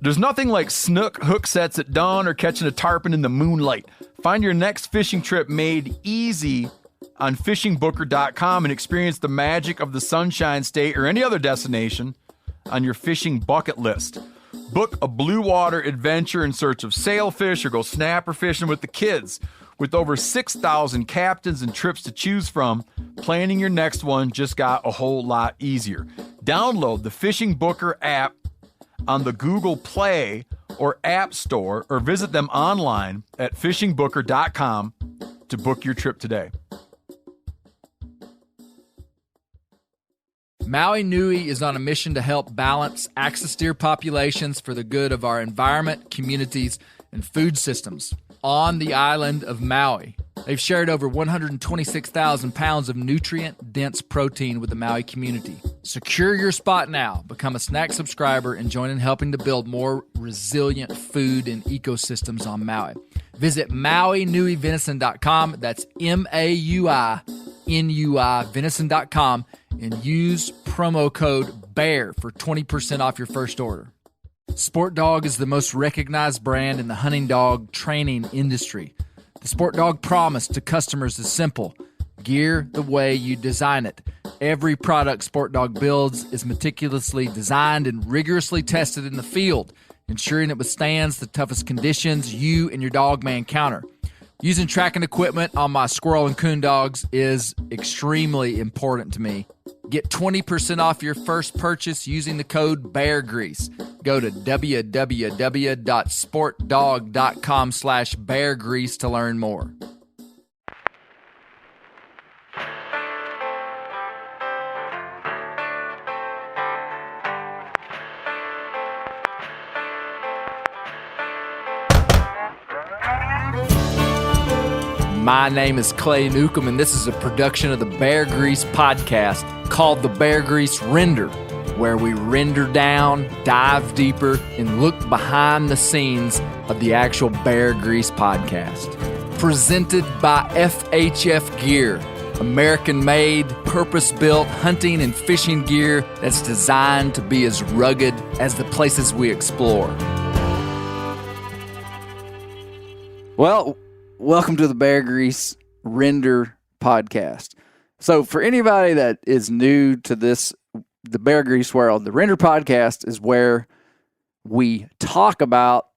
There's nothing like snook hook sets at dawn or catching a tarpon in the moonlight. Find your next fishing trip made easy on fishingbooker.com and experience the magic of the Sunshine State or any other destination on your fishing bucket list. Book a blue water adventure in search of sailfish or go snapper fishing with the kids. With over 6,000 captains and trips to choose from, planning your next one just got a whole lot easier. Download the Fishing Booker app on the Google Play or App Store, or visit them online at fishingbooker.com to book your trip today. Maui Nui is on a mission to help balance axis deer populations for the good of our environment, communities, and food systems on the island of Maui. They've shared over 126,000 pounds of nutrient-dense protein with the Maui community. Secure your spot now. Become a Snack subscriber and join in helping to build more resilient food and ecosystems on Maui. Visit MauiNuiVenison.com. That's MauiNui venison.com and use promo code BEAR for 20% off your first order. Sport Dog is the most recognized brand in the hunting dog training industry. The Sport Dog promise to customers is simple: gear the way you design it. Every product Sport Dog builds is meticulously designed and rigorously tested in the field, ensuring it withstands the toughest conditions you and your dog may encounter. Using tracking equipment on my squirrel and coon dogs is extremely important to me. Get 20% off your first purchase using the code BEARGREASE. Go to www.sportdog.com/beargrease to learn more. My name is Clay Newcomb, and this is a production of the Bear Grease podcast called the Bear Grease Render, where we render down, dive deeper, and look behind the scenes of the actual Bear Grease podcast. Presented by FHF Gear, American-made, purpose-built hunting and fishing gear that's designed to be as rugged as the places we explore. Well, welcome to the Bear Grease Render podcast. So for anybody that is new to the Bear Grease world, the Render podcast is where we talk about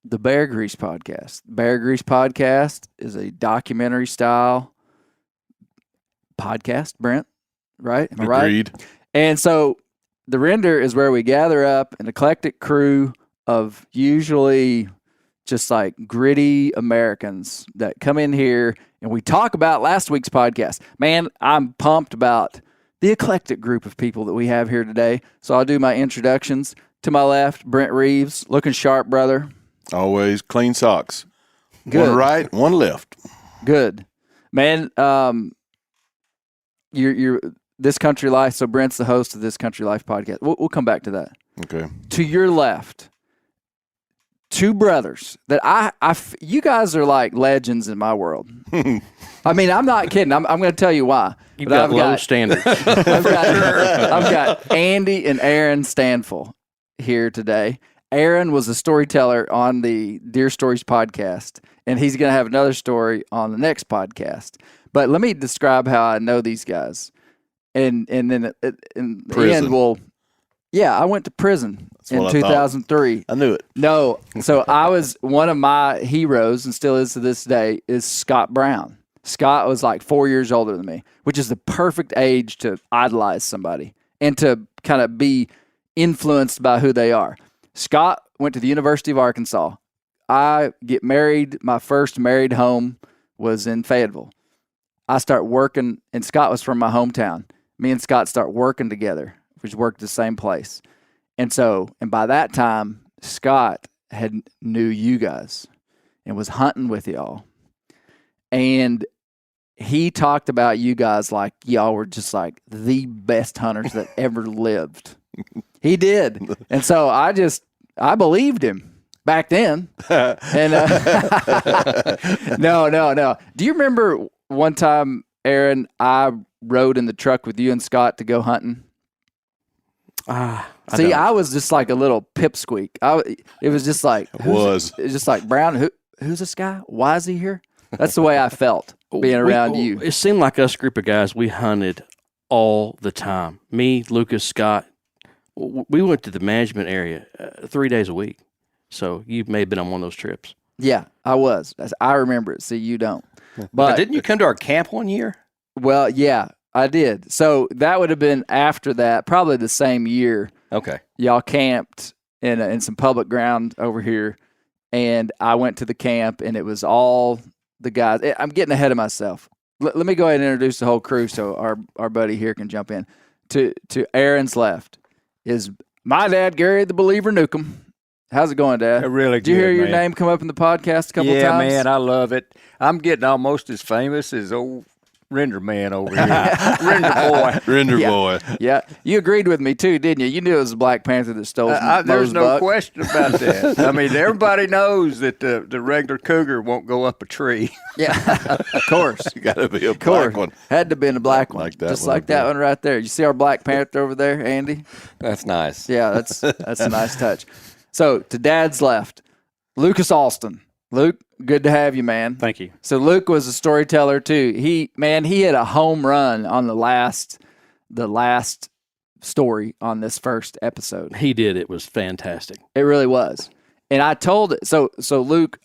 the Bear Grease podcast. Bear Grease podcast is a documentary style podcast, Brent, right? Am I right? Agreed. And so the Render is where we gather up an eclectic crew of usually just like gritty Americans that come in here and we talk about last week's podcast. Man, I'm pumped about the eclectic group of people that we have here today. So I'll do my introductions. To my left, Brent Reeves, looking sharp, brother. Always clean socks. Good. One right, one left. Good. Man, you're This Country Life. So Brent's the host of This Country Life podcast. We'll come back to that. Okay. To your left, two brothers that you guys are like legends in my world. I mean, I'm not kidding. I'm going to tell you why. You've got low standards. I've got Andy and Aaron Stanfill here today. Aaron was a storyteller on the Deer Stories podcast, and he's going to have another story on the next podcast. But let me describe how I know these guys. And then in the end, I went to prison in 2003. I knew it. No. So I was one of my heroes, and still is to this day, is Scott Brown. Scott was like 4 years older than me, which is the perfect age to idolize somebody and to kind of be influenced by who they are. Scott went to the University of Arkansas. I get married. My first married home was in Fayetteville. I start working, and Scott was from my hometown. Me and Scott start working together. We worked the same place. And by that time, Scott knew you guys and was hunting with y'all. And he talked about you guys like y'all were just like the best hunters that ever lived. He did. And so I believed him back then. And no. Do you remember one time, Aaron, I rode in the truck with you and Scott to go hunting? See, I was just like a little pipsqueak. It was just like It was. It's just like Brown. Who's this guy? Why is he here? That's the way I felt being around you. It seemed like us group of guys, we hunted all the time. Me, Lucas, Scott. We went to the management area 3 days a week. So you may have been on one of those trips. Yeah, I was. I remember it. See, you don't. But didn't you come to our camp one year? well, yeah, I did. So that would have been after that, probably the same year. Okay. Y'all camped in some public ground over here, and I went to the camp, and it was all the guys. I'm getting ahead of myself. Let me go ahead and introduce the whole crew so our buddy here can jump in. To Aaron's left is my dad, Gary the Believer Newcomb. How's it going, Dad? Really Did you hear good, your man. name come up in the podcast a couple Yeah, times? man, I love it. I'm getting almost as famous as old Render Man over here. Render Boy. Render Yeah. boy. Yeah, you agreed with me too, didn't you? You knew it was the Black Panther that stole There's Moe's no buck. question about that. I mean, everybody knows that the regular cougar won't go up a tree. Yeah, of course. You got to be a Of course. black one. Had to have been a black one. Like that Just one like up that there. one right there. You see our Black Panther over there, Andy? That's nice. Yeah, that's a nice touch. So to Dad's left, Lucas Alston. Luke, good to have you, man. Thank you. So Luke was a storyteller too. He hit a home run on the last story on this first episode. He did. It was fantastic. It really was. And I told it. So Luke,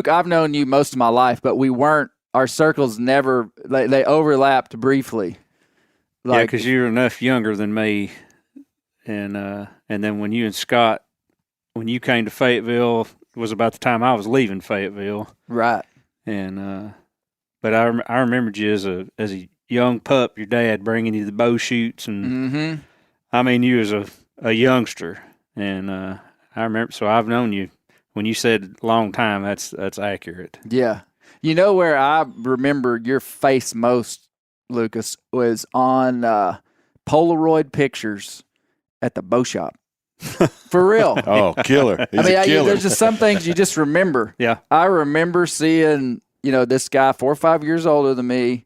I've known you most of my life, but our circles never, they overlapped briefly. Yeah, because you're enough younger than me, and then when you and Scott, when you came to Fayetteville, was about the time I was leaving Fayetteville, right. and but I remembered you as a young pup, your dad bringing you the bow shoots, and Mm-hmm. I mean you as a youngster, and I remember. So I've known you. When you said long time, that's accurate. Yeah. You know where I remember your face most, Lucas, was on Polaroid pictures at the bow shop. For real. Oh, killer. He's I mean, a killer. there's just some things you just remember. Yeah. I remember seeing, this guy 4 or 5 years older than me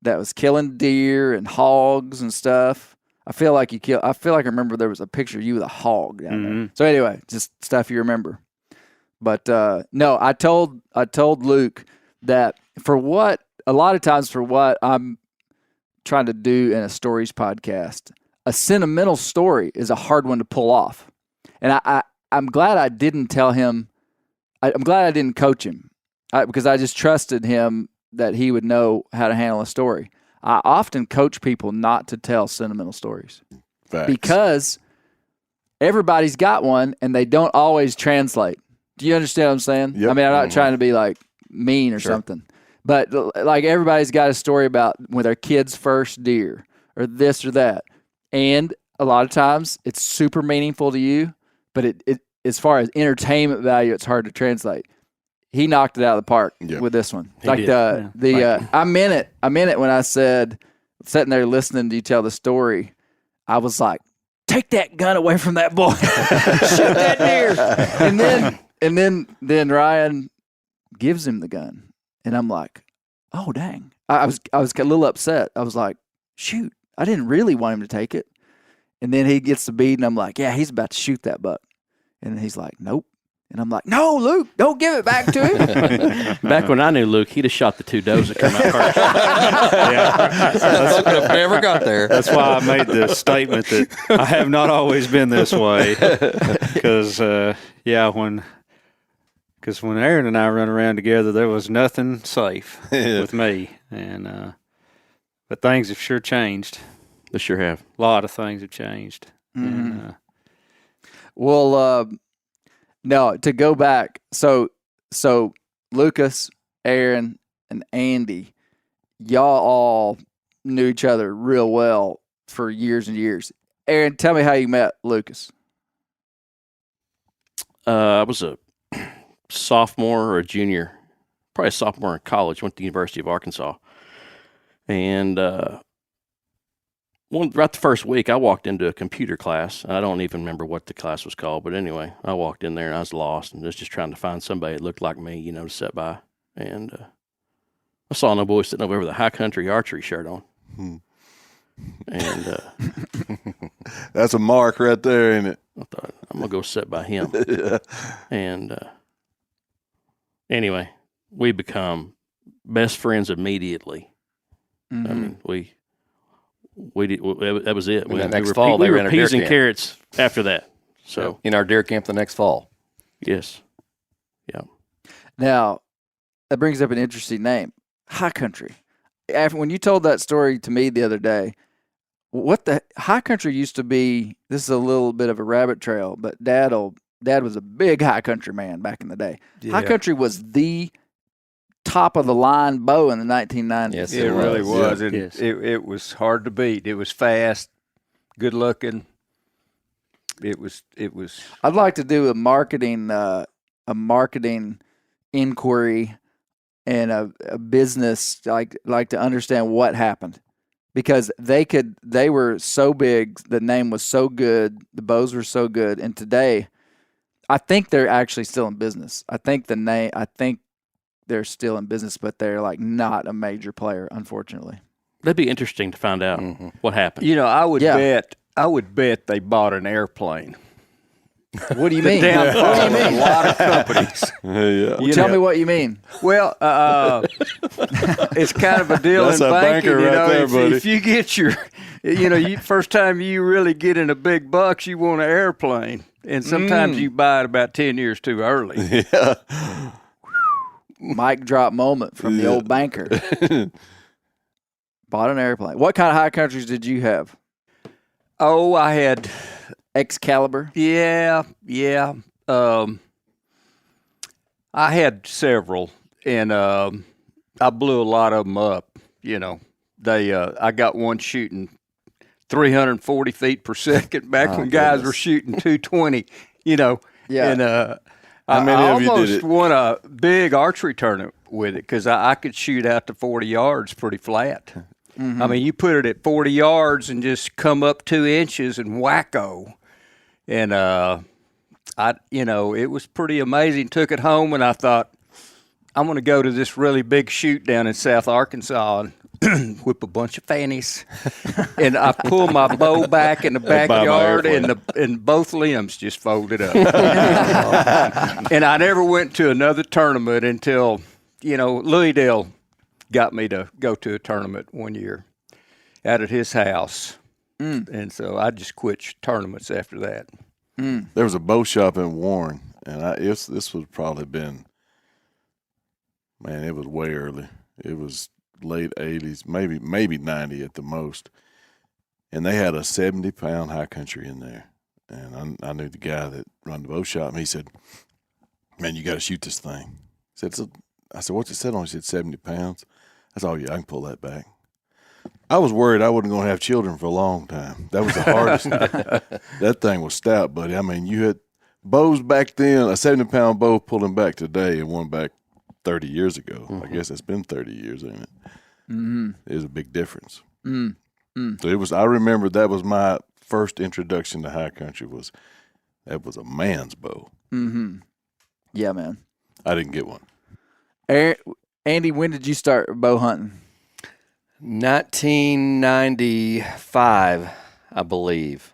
that was killing deer and hogs and stuff. I feel like I remember there was a picture of you with a hog down there. Mhm. So anyway, just stuff you remember. But no, I told Luke that for what I'm trying to do in a stories podcast, a sentimental story is a hard one to pull off. And I'm glad I didn't tell him. I'm glad I didn't coach him because I just trusted him that he would know how to handle a story. I often coach people not to tell sentimental stories Facts. because everybody's got one and they don't always translate. Do you understand what I'm saying? Yep. I mean, I'm not trying to be like mean or something, but like everybody's got a story about when their kid's first deer or this or that. And a lot of times it's super meaningful to you, but it as far as entertainment value, it's hard to translate. He knocked it out of the park Yep. with this one. He Like did. I meant it when I said, sitting there listening to you tell the story, I was like, take that gun away from that boy. Shoot that deer. And then Ryan gives him the gun. And I'm like, oh dang. I was a little upset. I was like, shoot, I didn't really want him to take it. And then he gets the bead and I'm like, yeah, he's about to shoot that buck. And he's like, nope. And I'm like, no, Luke, don't give it back to him. Back when I knew Luke, he'd have shot the two does that came out first. That's could have never got there. That's why I made the statement that I have not always been this way. Because, when Aaron and I run around together, there was nothing safe with me. And but things have sure changed. They sure have. A lot of things have changed. And, Well, no, to go back. So Lucas, Aaron, and Andy, y'all all knew each other real well for years and years. Aaron, tell me how you met Lucas. I was a sophomore or a junior, probably a sophomore in college. Went to the University of Arkansas, and right the first week, I walked into a computer class. I don't even remember what the class was called, but anyway, I walked in there and I was lost and was just trying to find somebody that looked like me, to sit by. And I saw no boy sitting over with a high country archery shirt on. And That's a mark right there, ain't it? I thought, I'm going to go sit by him. And anyway, we become best friends immediately. Mm-hmm. I mean, we did, that was it. And that next fall, they we ran were a deer peas and camp. carrots after that. So, in our deer camp the next fall. yes. Yeah. Now, that brings up an interesting name, High Country. When you told that story to me the other day, what the High Country used to be, this is a little bit of a rabbit trail, but Dad was a big High Country man back in the day. High Country was the top of the line bow in the 1990s. Yes, It really was. Yeah. And Yes. it was hard to beat. It was fast, good looking. It was. I'd like to do a marketing inquiry and a business like to understand what happened, because they were so big, the name was so good, the bows were so good, and today I think they're actually still in business. I think they're still in business, but they're like not a major player, unfortunately. That'd be interesting to find out what happened. You know, I would Yeah. bet they bought an airplane. What do you mean? Down What do you a mean? lot of companies. Yeah. Tell me what you mean. Well, it's kind of a deal That's in a banking. banker You right know, there, if, buddy. if you get your, first time you really get in a big bucks, you want an airplane, and sometimes you buy it about 10 years too early. Yeah. Mic drop moment from the old banker. Bought an airplane. What kind of High Countries did you have? Oh, I had, Excalibur? yeah. I had several, and I blew a lot of them up. You know, I got one shooting 340 feet per second back when guys were shooting 220. You know, Yeah. and How many I of you did almost it? won a big archery tournament with it because I could shoot out to 40 yards pretty flat. I mean, you put it at 40 yards and just come up 2 inches and wacko. And it was pretty amazing. Took it home and I thought, I'm going to go to this really big shoot down in South Arkansas and whip a bunch of fannies. And I pulled my bow back in the buy my backyard airplane. and both limbs just folded up. And I never went to another tournament until, Louis Dale got me to go to a tournament one year out at his house. And so I just quit tournaments after that. There was a bow shop in Warren, and this would probably been, man, it was way early. It was late 80s, maybe 90 at the most. And they had a 70-pound High Country in there. And I knew the guy that run the bow shop, and he said, man, you got to shoot this thing. I said, what's it said on it? He said 70 pounds. I said, oh, yeah, I can pull that back. I was worried I wasn't going to have children for a long time. That was the hardest. That thing was stout, buddy. I mean, you had bows back then, a 70-pound bow pulling back today and one back 30 years ago. I guess it's been 30 years, ain't it? Mm-hmm. There's a big difference. So I remember that was my first introduction to High Country that was a man's bow. Mm-hmm. Yeah, man. I didn't get one. Andy, when did you start bow hunting? 1995, I believe.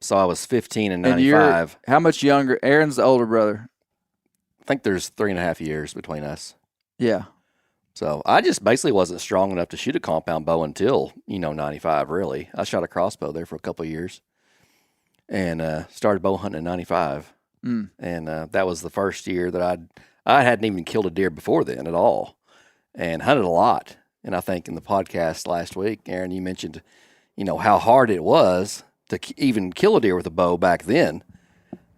So I was 15 in And you're 95. how much younger? Aaron's the older brother. I think there's 3.5 years between us. Yeah. So I just basically wasn't strong enough to shoot a compound bow until, 95, really. I shot a crossbow there for a couple of years and started bow hunting in 95. And that was the first year that I hadn't even killed a deer before then at all and hunted a lot. And I think in the podcast last week, Aaron, you mentioned, how hard it was to even kill a deer with a bow back then.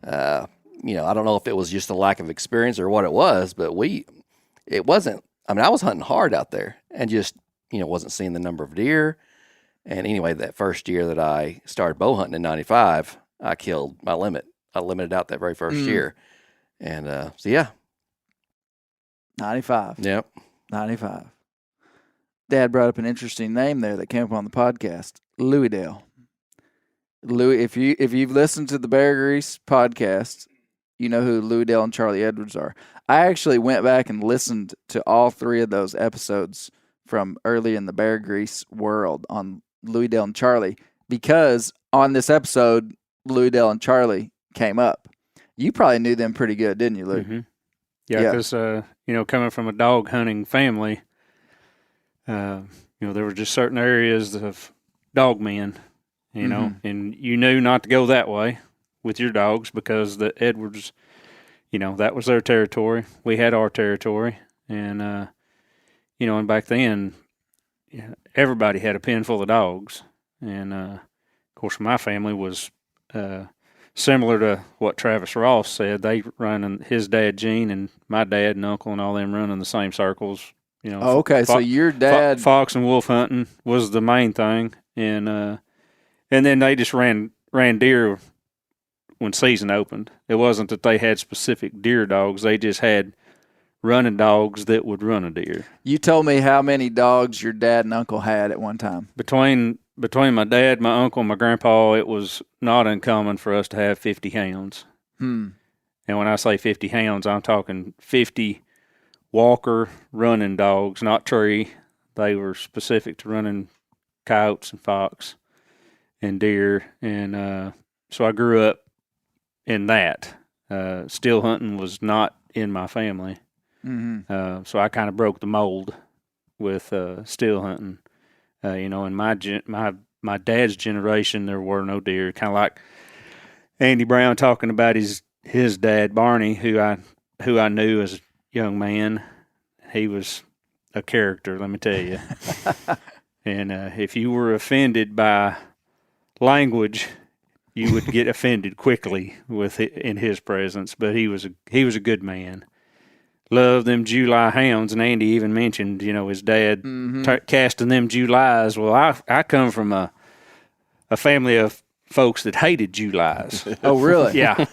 I don't know if it was just a lack of experience or what it was, but it wasn't. I mean, I was hunting hard out there and just, wasn't seeing the number of deer. And anyway, that first year that I started bow hunting in 95, I killed my limit. I limited out that very first year. And so, yeah. 95. Yep. 95. Dad brought up an interesting name there that came up on the podcast, Louis Dale. Louis, if you've listened to the Bear Grease podcast, you know who Louis Dale and Charlie Edwards are. I actually went back and listened to all 3 of those episodes from early in the Bear Grease world on Louis Dale and Charlie because on this episode, Louis Dale and Charlie came up. You probably knew them pretty good, didn't you, Luke? Mm-hmm. Yeah, because coming from a dog hunting family, there were just certain areas of dog men, and you knew not to go that way with your dogs because the Edwards, that was their territory. We had our territory, and and back then, everybody had a pen full of dogs, and of course, my family was. Similar to what Travis Ross said, they run his dad Gene and my dad and uncle and all them running the same circles. Oh, okay. So your dad fox and wolf hunting was the main thing, and then they just ran deer when season opened. It wasn't that they had specific deer dogs; they just had running dogs that would run a deer. You told me how many dogs your dad and uncle had at one time. Between my dad, my uncle, and my grandpa, it was not uncommon for us to have 50 hounds. And when I say 50 hounds, I'm talking 50 walker running dogs, not tree. They were specific to running coyotes and fox and deer. And so I grew up in that. Still hunting was not in my family. So I kind of broke the mold with still hunting. In my dad's generation, there were no deer. Kind of like Andy Brown talking about his dad Barney, who I knew as a young man. He was a character, let me tell you. And if you were offended by language, you would get offended quickly in his presence. But he was a good man. Loved them July hounds, and Andy even mentioned, his dad casting them Julys. Well, I come from a family of folks that hated Julys. Oh, really? Yeah.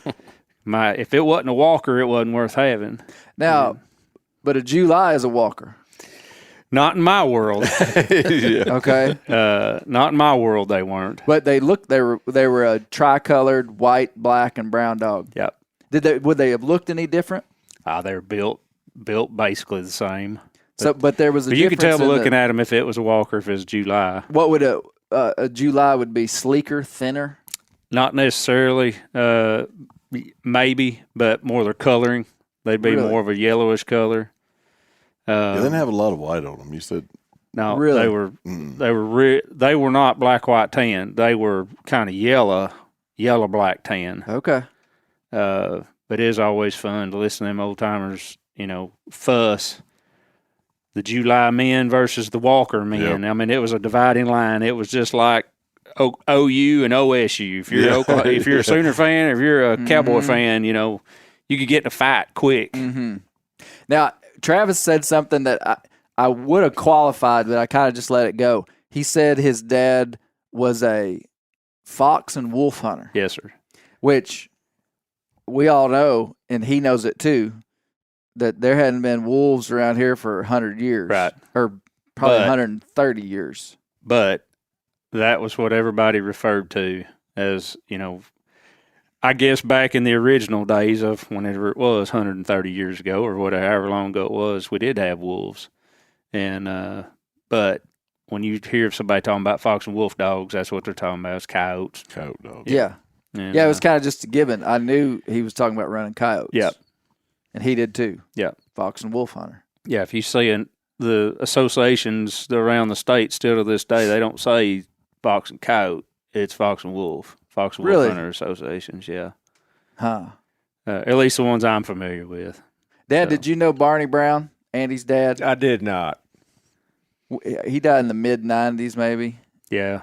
If it wasn't a walker, it wasn't worth having. Now, but a July is a walker. Not in my world. Okay. Not in my world, they weren't. But they were a tricolored white, black, and brown dog. Yep. Would they have looked any different? They were built basically the same. But there was a difference. You could tell by looking at them if it was a walker, if it was July. What would a July would be? Sleeker, thinner? Not necessarily. Maybe, but more their coloring. They'd be more of a yellowish color. They didn't have a lot of white on them. You said no. Really? They were not black, white, tan. They were kind of yellow, black, tan. Okay. But it is always fun to listen to them old timers, fuss. The July men versus the Walker men. Yep. I mean, it was a dividing line. It was just like OU and OSU. If you're if you're a Sooner fan, or if you're a Cowboy fan, you could get in a fight quick. Now, Travis said something that I would have qualified, but I kind of just let it go. He said his dad was a fox and wolf hunter. Yes, sir. Which we all know, and he knows it too, that there hadn't been wolves around here for 100 years. Right. Or probably 130 years. But that was what everybody referred to as, I guess back in the original days of whenever it was 130 years ago or whatever, however long ago it was, we did have wolves. And, but when you hear somebody talking about fox and wolf dogs, that's what they're talking about, is coyotes. coyote dogs. Yeah. And, it was kind of just a given. I knew he was talking about running coyotes. Yep. And he did too. Yeah. Fox and wolf hunter. Yeah, if you see the associations around the state still to this day, they don't say fox and coyote. It's fox and wolf. Fox and wolf hunter associations, yeah. Huh. At least the ones I'm familiar with. Dad, did you know Barney Brown, Andy's dad? I did not. He died in the mid-'90s maybe? Yeah.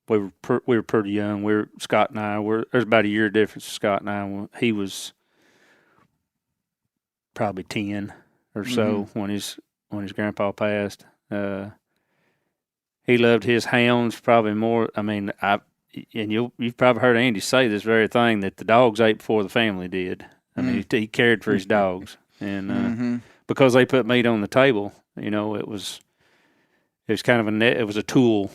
We were pretty young. Scott and I there's about a year difference with Scott and I. He was probably 10 or so when his grandpa passed. He loved his hounds probably more. I mean, you've probably heard Andy say this very thing, that the dogs ate before the family did. I mean, he cared for his dogs, and because they put meat on the table, it was kind of it was a tool.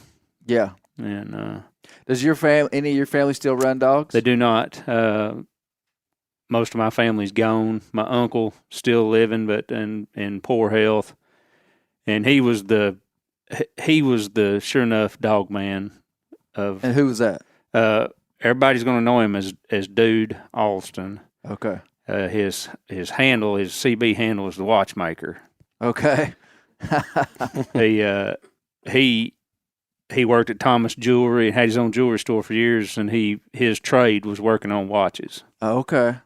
Yeah. And does any of your family still run dogs? They do not. Most of my family's gone. My uncle still living, but in poor health, and he was the he was the sure enough dog man of. And who was that? Everybody's going to know him as Dude Alston. Okay. His handle, his CB handle, is the Watchmaker. Okay. He worked at Thomas Jewelry and had his own jewelry store for years, and his trade was working on watches. Okay.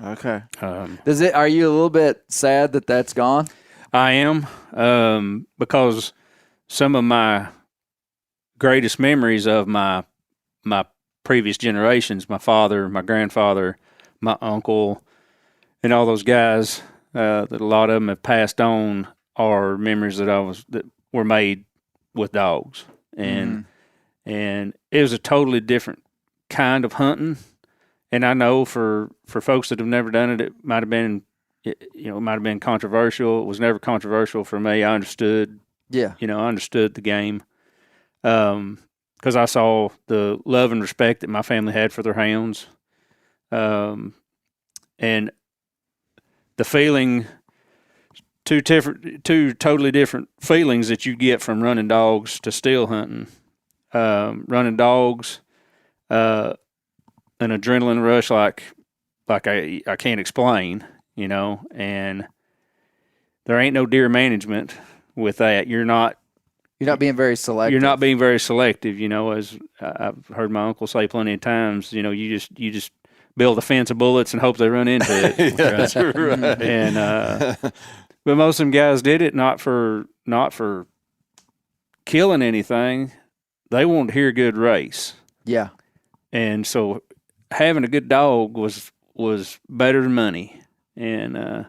Okay. Um, Are you a little bit sad that that's gone? I am, because some of my greatest memories of my previous generations, my father, my grandfather, my uncle, and all those guys, that a lot of them have passed on, are memories that were made with dogs, and it was a totally different kind of hunting. And I know for folks that have never done it, it might have been controversial. It was never controversial for me. I understood. Yeah. I understood the game, because I saw the love and respect that my family had for their hounds, and the feeling. Two totally different feelings that you get from running dogs to still hunting. Running dogs, an adrenaline rush like I can't explain, and there ain't no deer management with that. You're not being very selective. You're not being very selective, as I've heard my uncle say plenty of times. You just build a fence of bullets and hope they run into it. That's right. And but most of them guys did it not for killing anything. They wanted to hear a good race. Yeah. And so having a good dog was better than money. And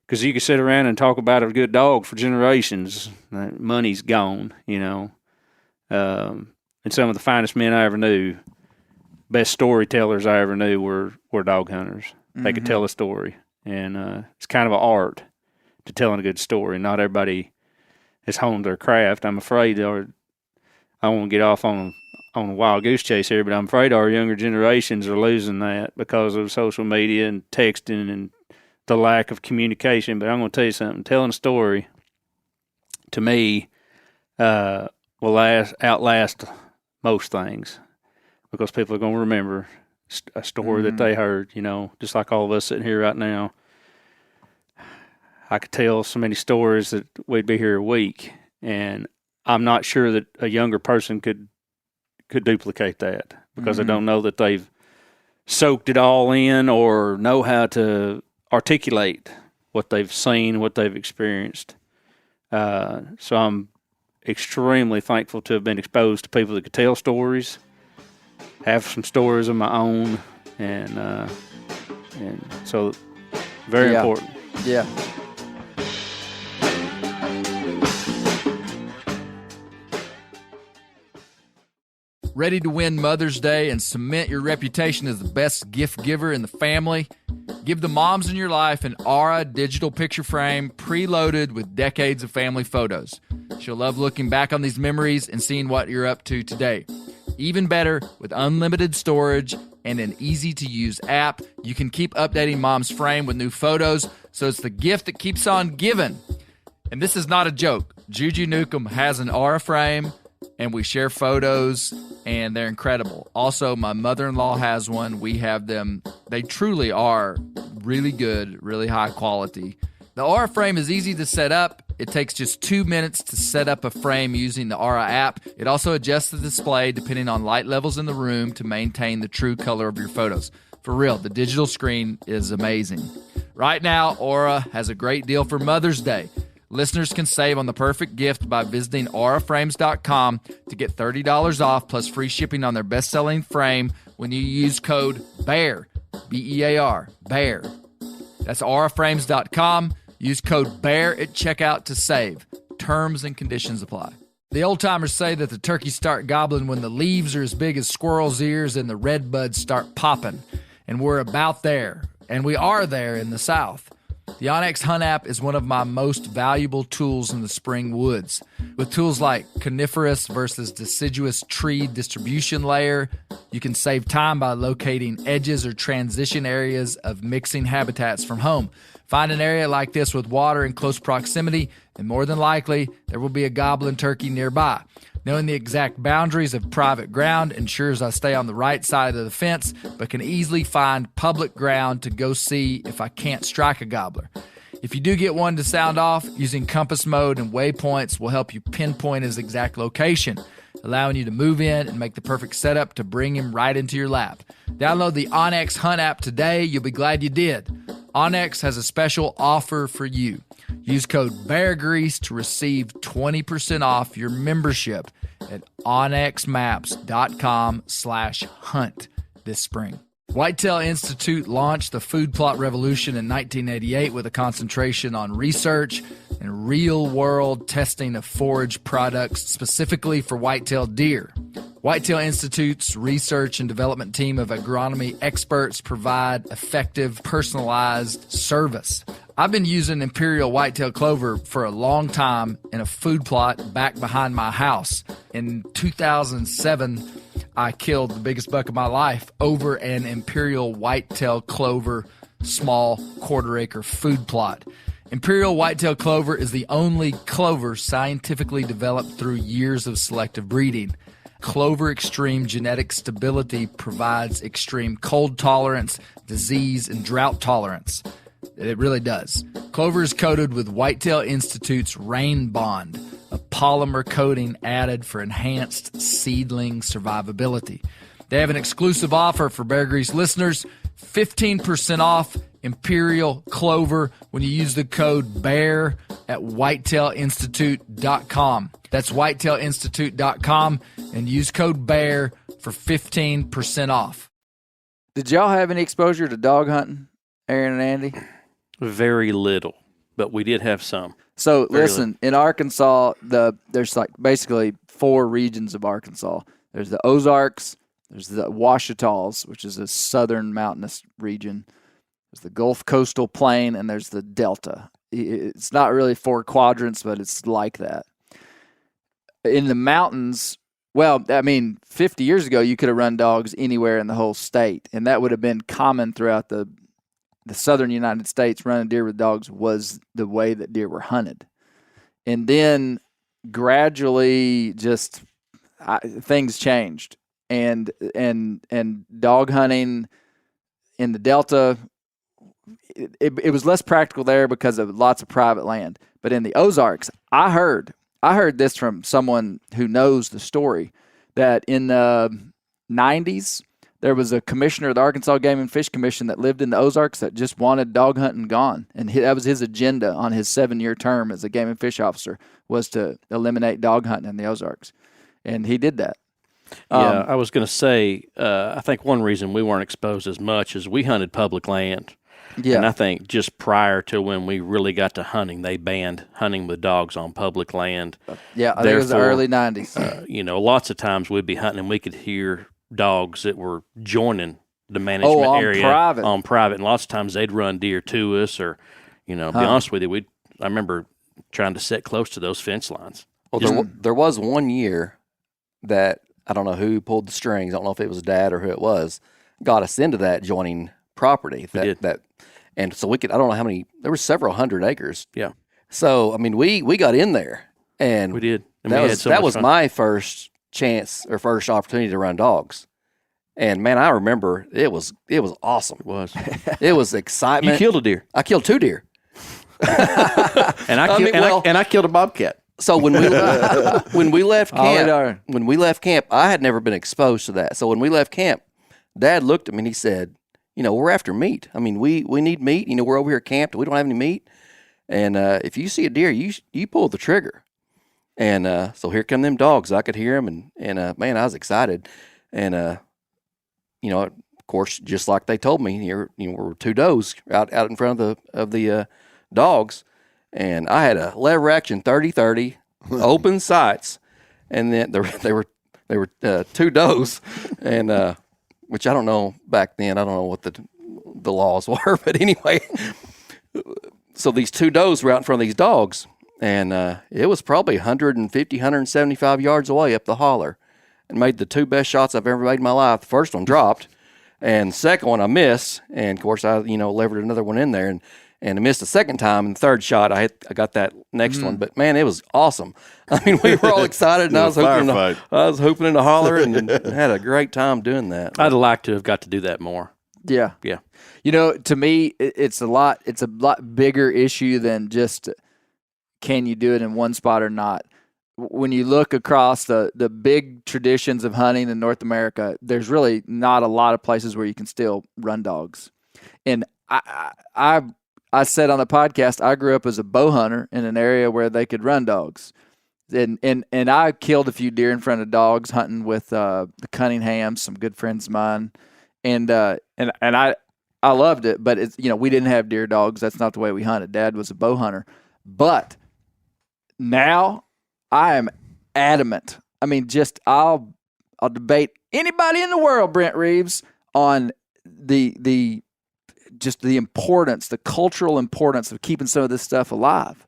because you could sit around and talk about a good dog for generations, money's gone, And some of the finest men I ever knew, best storytellers I ever knew were dog hunters. They could tell a story. And it's kind of an art to telling a good story. Not everybody has honed their craft. I'm afraid, or I won't get off on a wild goose chase here, but I'm afraid our younger generations are losing that because of social media and texting and the lack of communication. But I'm going to tell you something. Telling a story, to me, will outlast most things, because people are going to remember a story that they heard, just like all of us sitting here right now. I could tell so many stories that we'd be here a week, and I'm not sure that a younger person could duplicate that, because I don't know that they've soaked it all in or know how to articulate what they've seen, what they've experienced. So I'm extremely thankful to have been exposed to people that could tell stories, have some stories of my own, and so very important. Yeah. Ready to win Mother's Day and cement your reputation as the best gift giver in the family? Give the moms in your life an Aura digital picture frame preloaded with decades of family photos. She'll love looking back on these memories and seeing what you're up to today. Even better, with unlimited storage and an easy-to-use app, you can keep updating mom's frame with new photos, so it's the gift that keeps on giving. And this is not a joke. Juju Newcomb has an Aura frame, and we share photos, and they're incredible. Also, my mother-in-law has one. We have them. They truly are really good, really high quality. The Aura frame is easy to set up. It takes just 2 minutes to set up a frame using the Aura app. It also adjusts the display depending on light levels in the room to maintain the true color of your photos. For real, the digital screen is amazing. Right now, Aura has a great deal for Mother's Day. Listeners can save on the perfect gift by visiting auraframes.com to get $30 off plus free shipping on their best-selling frame when you use code BEAR, B-E-A-R, BEAR. That's auraframes.com. Use code BEAR at checkout to save. Terms and conditions apply. The old-timers say that the turkeys start gobbling when the leaves are as big as squirrels' ears and the red buds start popping. And we're about there. And we are there in the South. The onX Hunt app is one of my most valuable tools in the spring woods. With tools like coniferous versus deciduous tree distribution layer, you can save time by locating edges or transition areas of mixing habitats from home. Find an area like this with water in close proximity, and more than likely, there will be a gobbling turkey nearby. Knowing the exact boundaries of private ground ensures I stay on the right side of the fence, but can easily find public ground to go see if I can't strike a gobbler. If you do get one to sound off, using compass mode and waypoints will help you pinpoint his exact location, allowing you to move in and make the perfect setup to bring him right into your lap. Download the onX Hunt app today. You'll be glad you did. onX has a special offer for you. Use code BEARGREASE to receive 20% off your membership at onxmaps.com/hunt this spring. Whitetail Institute launched the food plot revolution in 1988 with a concentration on research and real-world testing of forage products specifically for whitetail deer. Whitetail Institute's research and development team of agronomy experts provide effective, personalized service. I've been using Imperial Whitetail Clover for a long time in a food plot back behind my house. In 2007, I killed the biggest buck of my life over an Imperial Whitetail Clover small quarter-acre food plot. Imperial Whitetail Clover is the only clover scientifically developed through years of selective breeding. Clover Extreme genetic stability provides extreme cold tolerance, disease, and drought tolerance. It really does. Clover is coated with Whitetail Institute's Rain Bond, a polymer coating added for enhanced seedling survivability. They have an exclusive offer for Bear Grease listeners, 15% off Imperial Clover when you use the code BEAR at whitetailinstitute.com. That's whitetailinstitute.com and use code BEAR for 15% off. Did y'all have any exposure to dog hunting, Aaron and Andy? Very little, but we did have some. So listen, in Arkansas, there's like basically 4 regions of Arkansas. There's the Ozarks, there's the Ouachitals, which is a southern mountainous region. There's the Gulf Coastal Plain, and there's the Delta. It's not really 4 quadrants, but it's like that. In the mountains, well, I mean, 50 years ago, you could have run dogs anywhere in the whole state, and that would have been common throughout the southern United States. Running deer with dogs was the way that deer were hunted. And then gradually things changed. And dog hunting in the Delta, it was less practical there because of lots of private land. But in the Ozarks, I heard this from someone who knows the story, that in the 90s, there was a commissioner of the Arkansas Game and Fish Commission that lived in the Ozarks that just wanted dog hunting gone. And that was his agenda on his 7-year term as a game and fish officer, was to eliminate dog hunting in the Ozarks. And he did that. Yeah, I was going to say, I think one reason we weren't exposed as much is we hunted public land. Yeah. And I think just prior to when we really got to hunting, they banned hunting with dogs on public land. Yeah, I think it was the early 90s. Lots of times we'd be hunting and we could hear dogs that were joining the management area on private. And lots of times they'd run deer to us or, be honest with you, I remember trying to sit close to those fence lines. Well, there was one year that I don't know who pulled the strings. I don't know if it was Dad or who it was, got us into that joining property. And so we could, I don't know how many, there were several hundred acres. Yeah. So, I mean, we got in there and we did. And that was my first chance or first opportunity to run dogs. And man, I remember it was awesome. It was. It was excitement. You killed a deer. I killed 2 deer. And I killed a bobcat. So when we left camp, I had never been exposed to that. So when we left camp, Dad looked at me and he said, we're after meat. I mean, we need meat. We're over here camped. We don't have any meat. And if you see a deer, you pull the trigger. And so here come them dogs. I could hear them, and man, I was excited. And of course, just like they told me, there were 2 does out in front of the dogs, and I had a lever action 30-30 open sights, and then they were 2 does, and which I don't know back then. I don't know what the laws were, but anyway, so these 2 does were out in front of these dogs. And it was probably 150, 175 yards away up the holler, and made the 2 best shots I've ever made in my life. The first one dropped, and the second one I missed. And of course, I levered another one in there, and I missed the second time. And the third shot, I got that next one. But man, it was awesome. I mean, we were all excited, and I was hooping in the holler, and had a great time doing that. I'd like to have got to do that more. Yeah. To me, it's a lot bigger issue than just can you do it in one spot or not. When you look across the big traditions of hunting in North America, there's really not a lot of places where you can still run dogs. And I said on the podcast, I grew up as a bow hunter in an area where they could run dogs. And I killed a few deer in front of dogs hunting with the Cunninghams, some good friends of mine. And I loved it, but it's, we didn't have deer dogs. That's not the way we hunted. Dad was a bow hunter. But now I am adamant. I mean, I'll debate anybody in the world, Brent Reeves, on the importance, the cultural importance of keeping some of this stuff alive.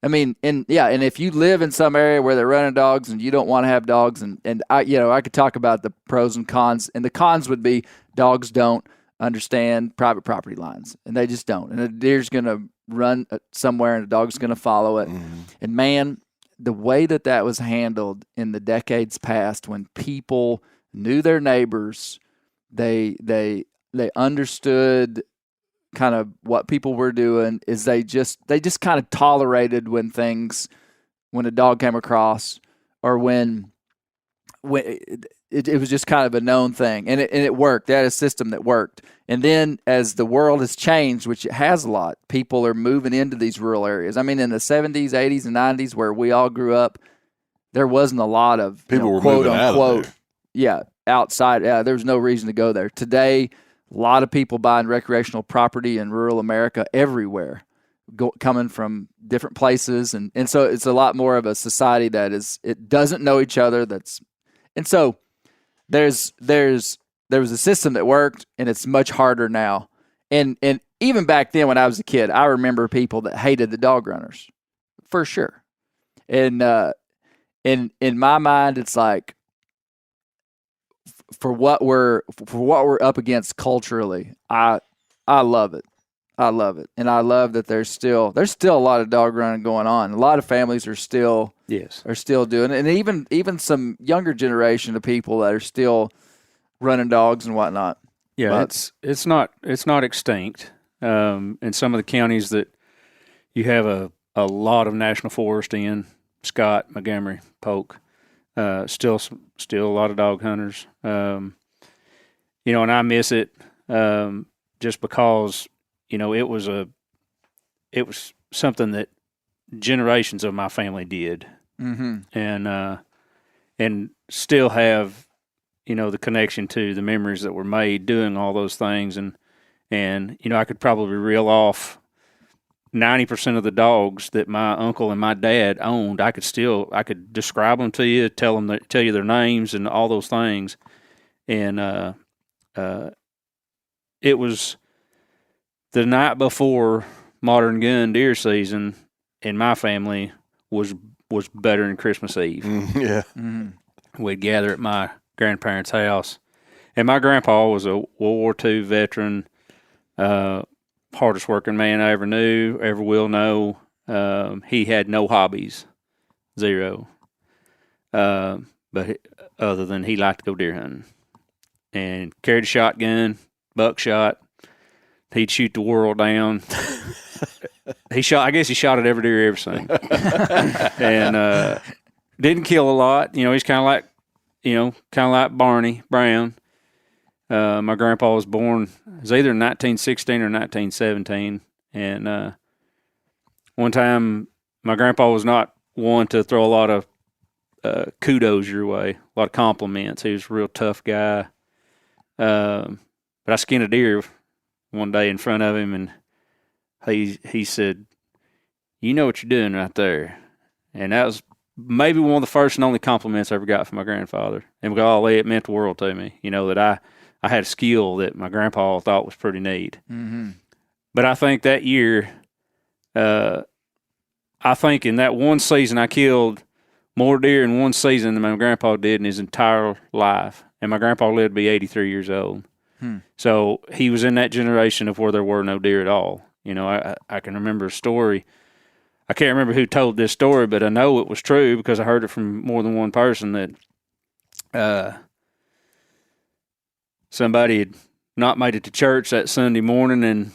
I mean, and if you live in some area where they're running dogs and you don't want to have dogs, and I could talk about the pros and cons, and the cons would be dogs don't understand private property lines, and they just don't. And a deer's going to run somewhere, and a dog's going to follow it. Mm-hmm. And man, the way that was handled in the decades past, when people knew their neighbors, they understood kind of what people were doing, is they just kind of tolerated when a dog came across, or when it was just kind of a known thing, and it worked. They had a system that worked. And then as the world has changed, which it has a lot, people are moving into these rural areas. I mean, in the 70s, 80s, and 90s, where we all grew up, there wasn't a lot of people were quote moving unquote, out of there. Outside. Yeah, there was no reason to go there. Today, a lot of people buying recreational property in rural America everywhere, coming from different places, and so it's a lot more of a society it doesn't know each other. And so there was a system that worked, and it's much harder now. And even back then, when I was a kid, I remember people that hated the dog runners, for sure. And in my mind, it's like, for what we're up against culturally, I love it. I love it, and I love that there's still a lot of dog running going on. A lot of families are still doing it, and even some younger generation of people that are still running dogs and whatnot. Yeah, but it's not extinct. In some of the counties that you have a lot of national forest in, Scott, Montgomery, Polk, still a lot of dog hunters. And I miss it just because it was something that generations of my family did, and still have the connection to the memories that were made doing all those things. And I could probably reel off 90% of the dogs that my uncle and my dad owned. I could describe them to you, tell you their names and all those things. And it was the night before modern gun deer season in my family was better than Christmas Eve. Yeah. Mm-hmm. We'd gather at my grandparents' house, and my grandpa was a World War II veteran, hardest working man I ever knew, ever will know. He had no hobbies, zero. But other than he liked to go deer hunting, and carried a shotgun, buckshot. He'd shoot the world down. I guess he shot at every deer he ever seen. And didn't kill a lot. He's kind of like Barney Brown. My grandpa was born, it was either in 1916 or 1917. And one time, my grandpa was not one to throw a lot of kudos your way, a lot of compliments. He was a real tough guy. But I skinned a deer one day in front of him, and he said, "You know what you're doing right there." And that was maybe one of the first and only compliments I ever got from my grandfather. And golly, it meant the world to me, that I had a skill that my grandpa thought was pretty neat. Mm-hmm. But I think that year, in that one season, I killed more deer in one season than my grandpa did in his entire life. And my grandpa lived to be 83 years old. So he was in that generation of where there were no deer at all. You know, I can remember a story. I can't remember who told this story, but I know it was true because I heard it from more than one person that somebody had not made it to church that Sunday morning, and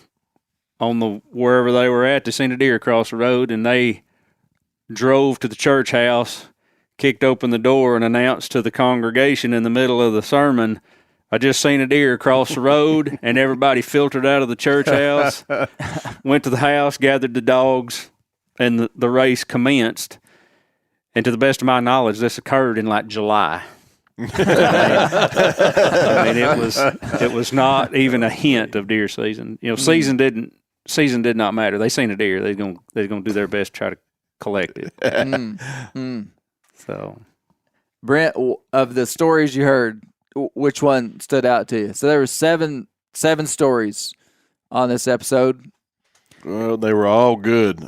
on the wherever they were at, they seen a deer across the road, and they drove to the church house, kicked open the door, and announced to the congregation in the middle of the sermon, I just seen a deer across the road, and everybody filtered out of the church house, went to the house, gathered the dogs, and the race commenced. And to the best of my knowledge, this occurred in like July. I mean, it was not even a hint of deer season. You know, season did not matter. They seen a deer, they're gonna do their best to try to collect it. So, Brent, of the stories you heard, which one stood out to you? So there were seven stories on this episode. Well, they were all good.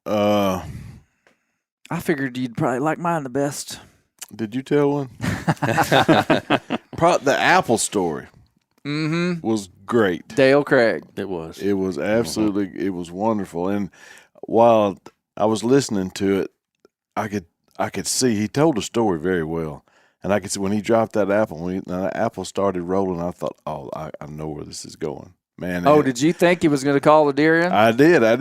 I figured you'd probably like mine the best. Did you tell one? The apple story was great. Dale Craig. It was. It was absolutely. It was wonderful. And while I was listening to it, I could see he told the story very well. And I could see when he dropped that apple, when the apple started rolling, I thought, oh, I know where this is going. Man. Oh, did you think he was going to call the deer in? I did. I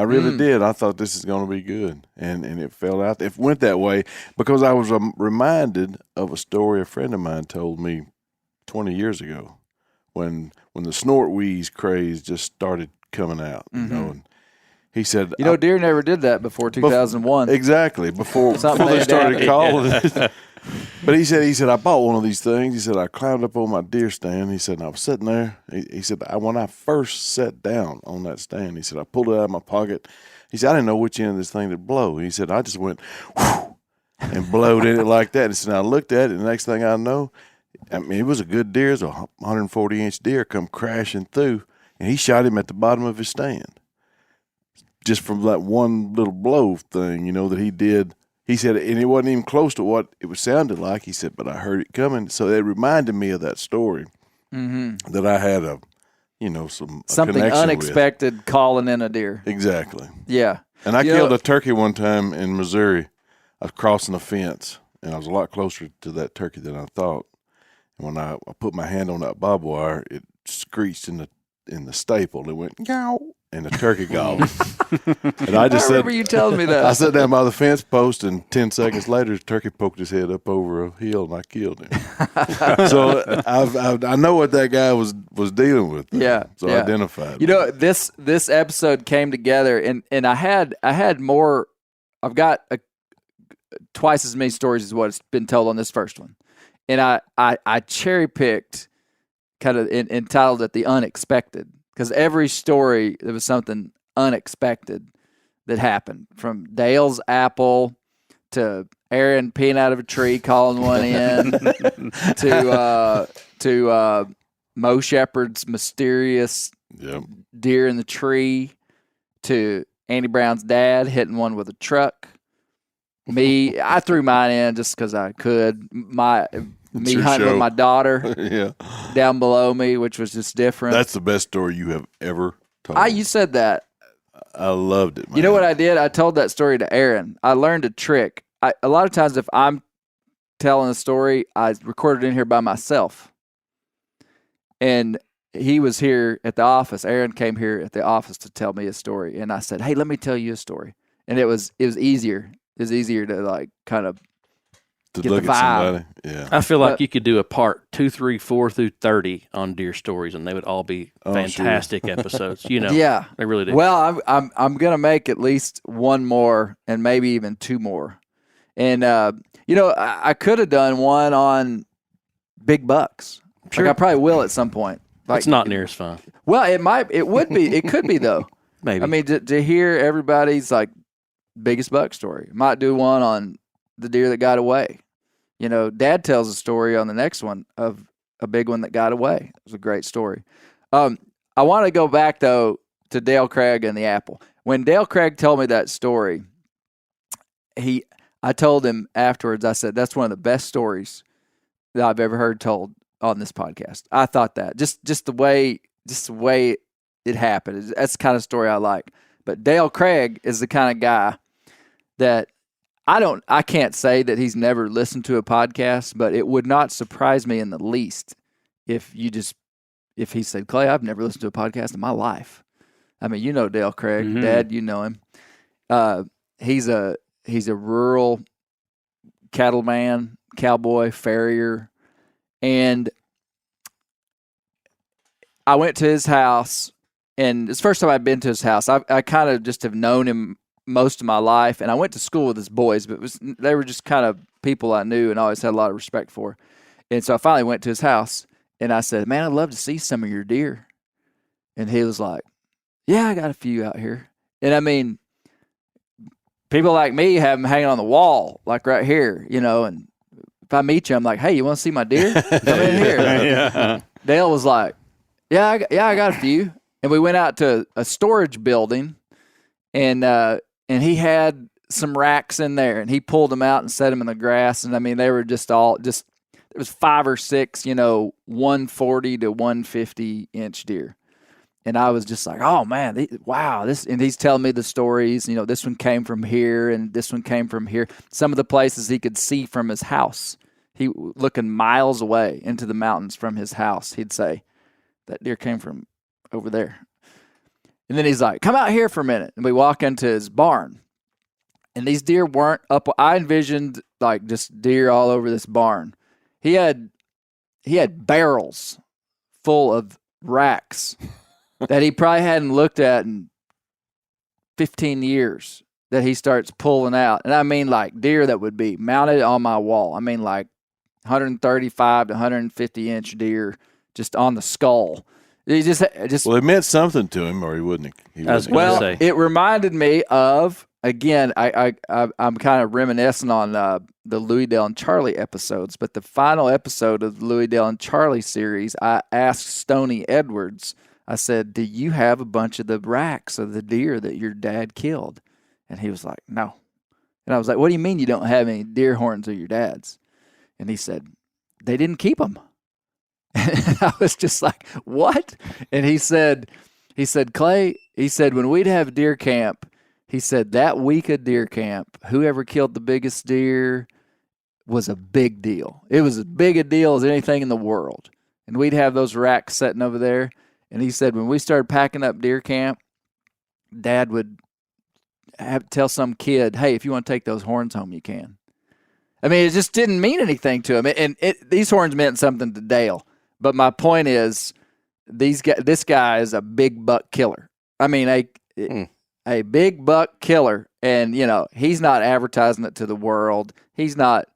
really did. I thought this is going to be good. And it fell out. It went that way because I was reminded of a story a friend of mine told me 20 years ago when the snort wheeze craze just started coming out, you know, and he said, deer never did that before 2001. Exactly. Before they started calling it. But he said, I bought one of these things. He said, I climbed up on my deer stand. He said, and I was sitting there. He said, when I first sat down on that stand, he said, I pulled it out of my pocket. He said, I didn't know which end of this thing to blow. He said, I just went, whoo, and blowed in it like that. He said, I looked at it, and the next thing I know, I mean, it was a good deer. It was a 140-inch deer come crashing through, and he shot him at the bottom of his stand. Just from that one little blow thing, that he did. He said, and it wasn't even close to what it sounded like. He said, but I heard it coming. So it reminded me of that story that I had something unexpected with. Calling in a deer. Exactly. Yeah. And I killed a turkey one time in Missouri. I was crossing a fence, and I was a lot closer to that turkey than I thought. And when I put my hand on that barbed wire, it screeched in the staple. It went, yow. And the turkey gobbled. And I remember you telling me that. I sat down by the fence post, and 10 seconds later, the turkey poked his head up over a hill, and I killed him. So I know what that guy was dealing with. Yeah. So I identified. This episode came together, and I had more. I've got twice as many stories as what's been told on this first one, and I cherry picked, kind of entitled it "The Unexpected." Because every story, there was something unexpected that happened. From Dale's apple to Aaron peeing out of a tree, calling one in, to Mo Shepherd's mysterious deer in the tree, to Andy Brown's dad hitting one with a truck. I threw mine in just because I could. Me hunting with my daughter down below me, which was just different. That's the best story you have ever told. You said that. I loved it, man. You know what I did? I told that story to Aaron. I learned a trick. A lot of times if I'm telling a story, I record it in here by myself. And he was here at the office. Aaron came here at the office to tell me a story. And I said, hey, let me tell you a story. And it was easier. It was easier to like kind of to get look the at vibe. somebody. Yeah. I feel like you could do a part 2, 3, 4 through 30 on deer stories, and they would all be fantastic episodes. Yeah, they really do. Well, I'm gonna make at least one more, and maybe even two more. And I could have done one on big bucks. Sure. Like I probably will at some point. Like, it's not near as fun. Well, it would be. It could be though. Maybe. I mean, to hear everybody's like biggest buck story. Might do one on the deer that got away. Dad tells a story on the next one of a big one that got away. It was a great story. I want to go back though to Dale Craig and the apple. When Dale Craig told me that story, I told him afterwards, I said, that's one of the best stories that I've ever heard told on this podcast. I thought that just the way it happened. That's the kind of story I like. But Dale Craig is the kind of guy that I can't say that he's never listened to a podcast, but it would not surprise me in the least if he said, Clay, I've never listened to a podcast in my life. I mean, you know Dale Craig, mm-hmm. Dad, you know him. He's a rural cattleman, cowboy, farrier, and I went to his house, and it's the first time I've been to his house. I kind of just have known him most of my life, and I went to school with his boys, but they were just kind of people I knew and always had a lot of respect for. And so I finally went to his house, and I said, man, I'd love to see some of your deer. And he was like, yeah, I got a few out here. And I mean, people like me have them hanging on the wall, like right here, and if I meet you, I'm like, hey, you want to see my deer? Come in here. Yeah. Dale was like, yeah, I got a few. And we went out to a storage building, and he had some racks in there, and he pulled them out and set them in the grass. And I mean, they were just it was 5 or 6, 140 to 150 inch deer. And I was just like, oh man, wow. And he's telling me the stories, this one came from here and this one came from here. Some of the places he could see from his house, he looking miles away into the mountains from his house, he'd say, that deer came from over there. And then he's like, come out here for a minute. And we walk into his barn. And these deer weren't up. I envisioned like just deer all over this barn. He had barrels full of racks that he probably hadn't looked at in 15 years that he starts pulling out. And I mean like deer that would be mounted on my wall. I mean like 135 to 150 inch deer just on the skull. He just well, it meant something to him, or he wouldn't. Say. It reminded me of, again, I'm kind of reminiscing on the Louis, Dale, and Charlie episodes, but the final episode of the Louis, Dale, and Charlie series, I asked Stoney Edwards, I said, do you have a bunch of the racks of the deer that your dad killed? And he was like, no. And I was like, what do you mean you don't have any deer horns of your dad's? And he said, they didn't keep them. And I was just like, what? And he said, Clay, when we'd have deer camp, he said that week of deer camp, whoever killed the biggest deer was a big deal. It was as big a deal as anything in the world. And we'd have those racks sitting over there. And he said when we started packing up deer camp, Dad would tell some kid, hey, if you want to take those horns home, you can. I mean, it just didn't mean anything to him. And these horns meant something to Dale. But my point is, this guy is a big buck killer. I mean, a big buck killer, and he's not advertising it to the world. He's not.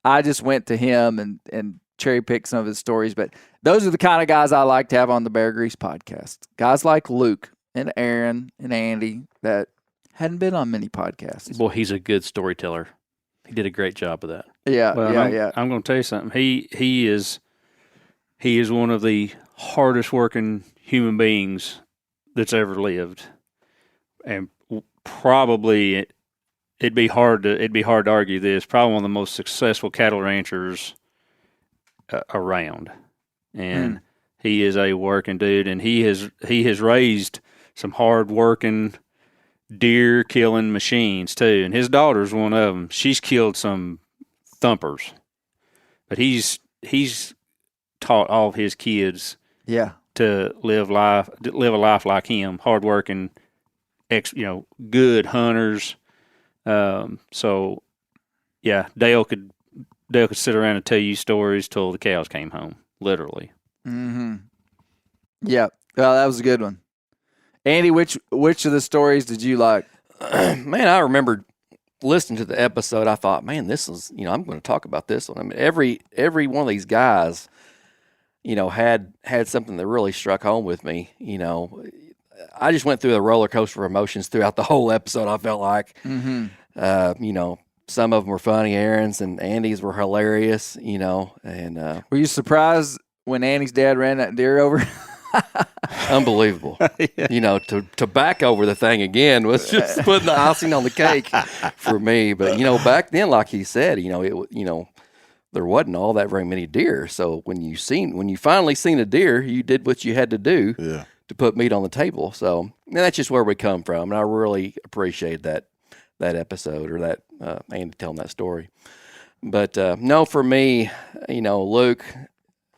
I just went to him and cherry picked some of his stories. But those are the kind of guys I like to have on the Bear Grease podcast. Guys like Luke and Aaron and Andy that hadn't been on many podcasts. Boy, he's a good storyteller. He did a great job of that. Yeah, well, yeah. I'm going to tell you something. He is one of the hardest working human beings that's ever lived, and probably it'd be hard to argue this. Probably one of the most successful cattle ranchers around, and he is a working dude, and he has raised some hard working deer killing machines too, and his daughter's one of them. She's killed some thumpers, but he's taught all of his kids to live a life like him, hardworking, good hunters. So yeah, Dale could sit around and tell you stories till the cows came home, literally. Mm-hmm. Yeah, well, that was a good one. Andy, which of the stories did you like? Man, I remember listening to the episode. I thought, man, this is, I'm going to talk about this one. I mean, every one of these guys, had something that really struck home with me. I just went through a roller coaster of emotions throughout the whole episode. I felt like, some of them were funny. Aaron's and Andy's were hilarious, and were you surprised when Andy's dad ran that deer over? Unbelievable. Yeah. To back over the thing again was just putting the icing on the cake for me. But, back then, like he said, there wasn't all that very many deer. So when you finally seen a deer, you did what you had to do put meat on the table. So and that's just where we come from, and I really appreciate that episode or that Andy telling that story. But no, for me, Luke,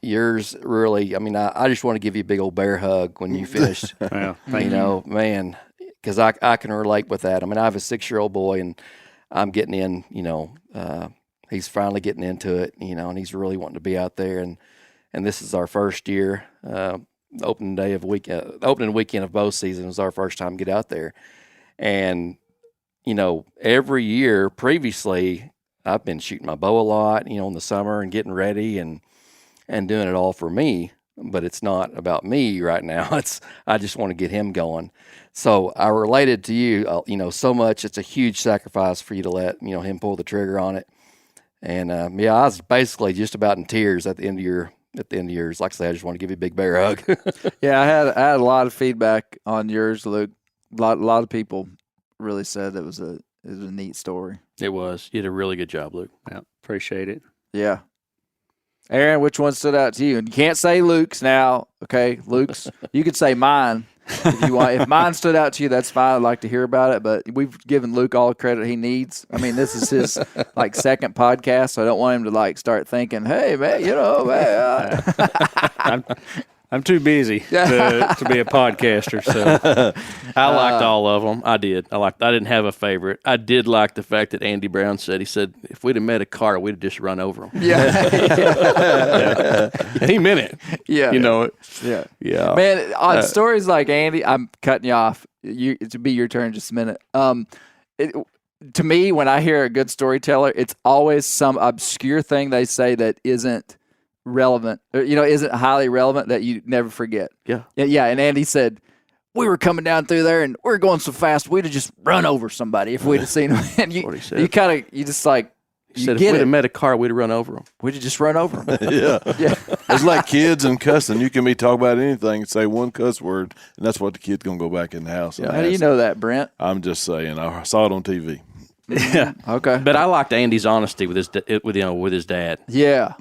yours really. I mean, I just want to give you a big old bear hug when you finished. Well, thank you. Man, because I can relate with that. I mean, I have a 6-year-old boy, and I'm getting in. He's finally getting into it. And he's really wanting to be out there. And this is our first year. Opening weekend of bow season was our first time to get out there, and every year previously I've been shooting my bow a lot, in the summer and getting ready and doing it all for me. But it's not about me right now. I just want to get him going. So I related to you, so much. It's a huge sacrifice for you to let him pull the trigger on it. And I was basically just about in tears at the end of yours. Like I said, I just want to give you a big bear hug. Yeah, I had a lot of feedback on yours, Luke. A lot of people really said it was a neat story. It was. You did a really good job, Luke. Yeah, appreciate it. Yeah. Aaron, which one stood out to you? And you can't say Luke's now, okay? Luke's. You could say mine if you want. If mine stood out to you, that's fine. I'd like to hear about it. But we've given Luke all the credit he needs. I mean, this is his second podcast, so I don't want him to start thinking, "Hey, man, I'm too busy to be a podcaster, so I liked all of them. I did. I didn't have a favorite. I did like the fact that Andy Brown said, if we'd have met a car, we'd have just run over him. Yeah. And he meant it. Yeah. Yeah. Yeah. Man, on stories like Andy, I'm cutting you off. It'll be your turn in just a minute. To me, when I hear a good storyteller, it's always some obscure thing they say that isn't relevant, or, isn't highly relevant that you never forget. Yeah. Yeah. And Andy said, we were coming down through there and we were going so fast, we'd have just run over somebody if we'd have seen them. And you just he said, if we'd have met a car, we'd have run over them. We'd have just run over them. Yeah. It's like kids and cussing. You can be talking about anything and say one cuss word, and that's what the kid's going to go back in the house. How do you know that, Brent? I'm just saying. I saw it on TV. Yeah. Okay. But I liked Andy's honesty with his dad. Yeah.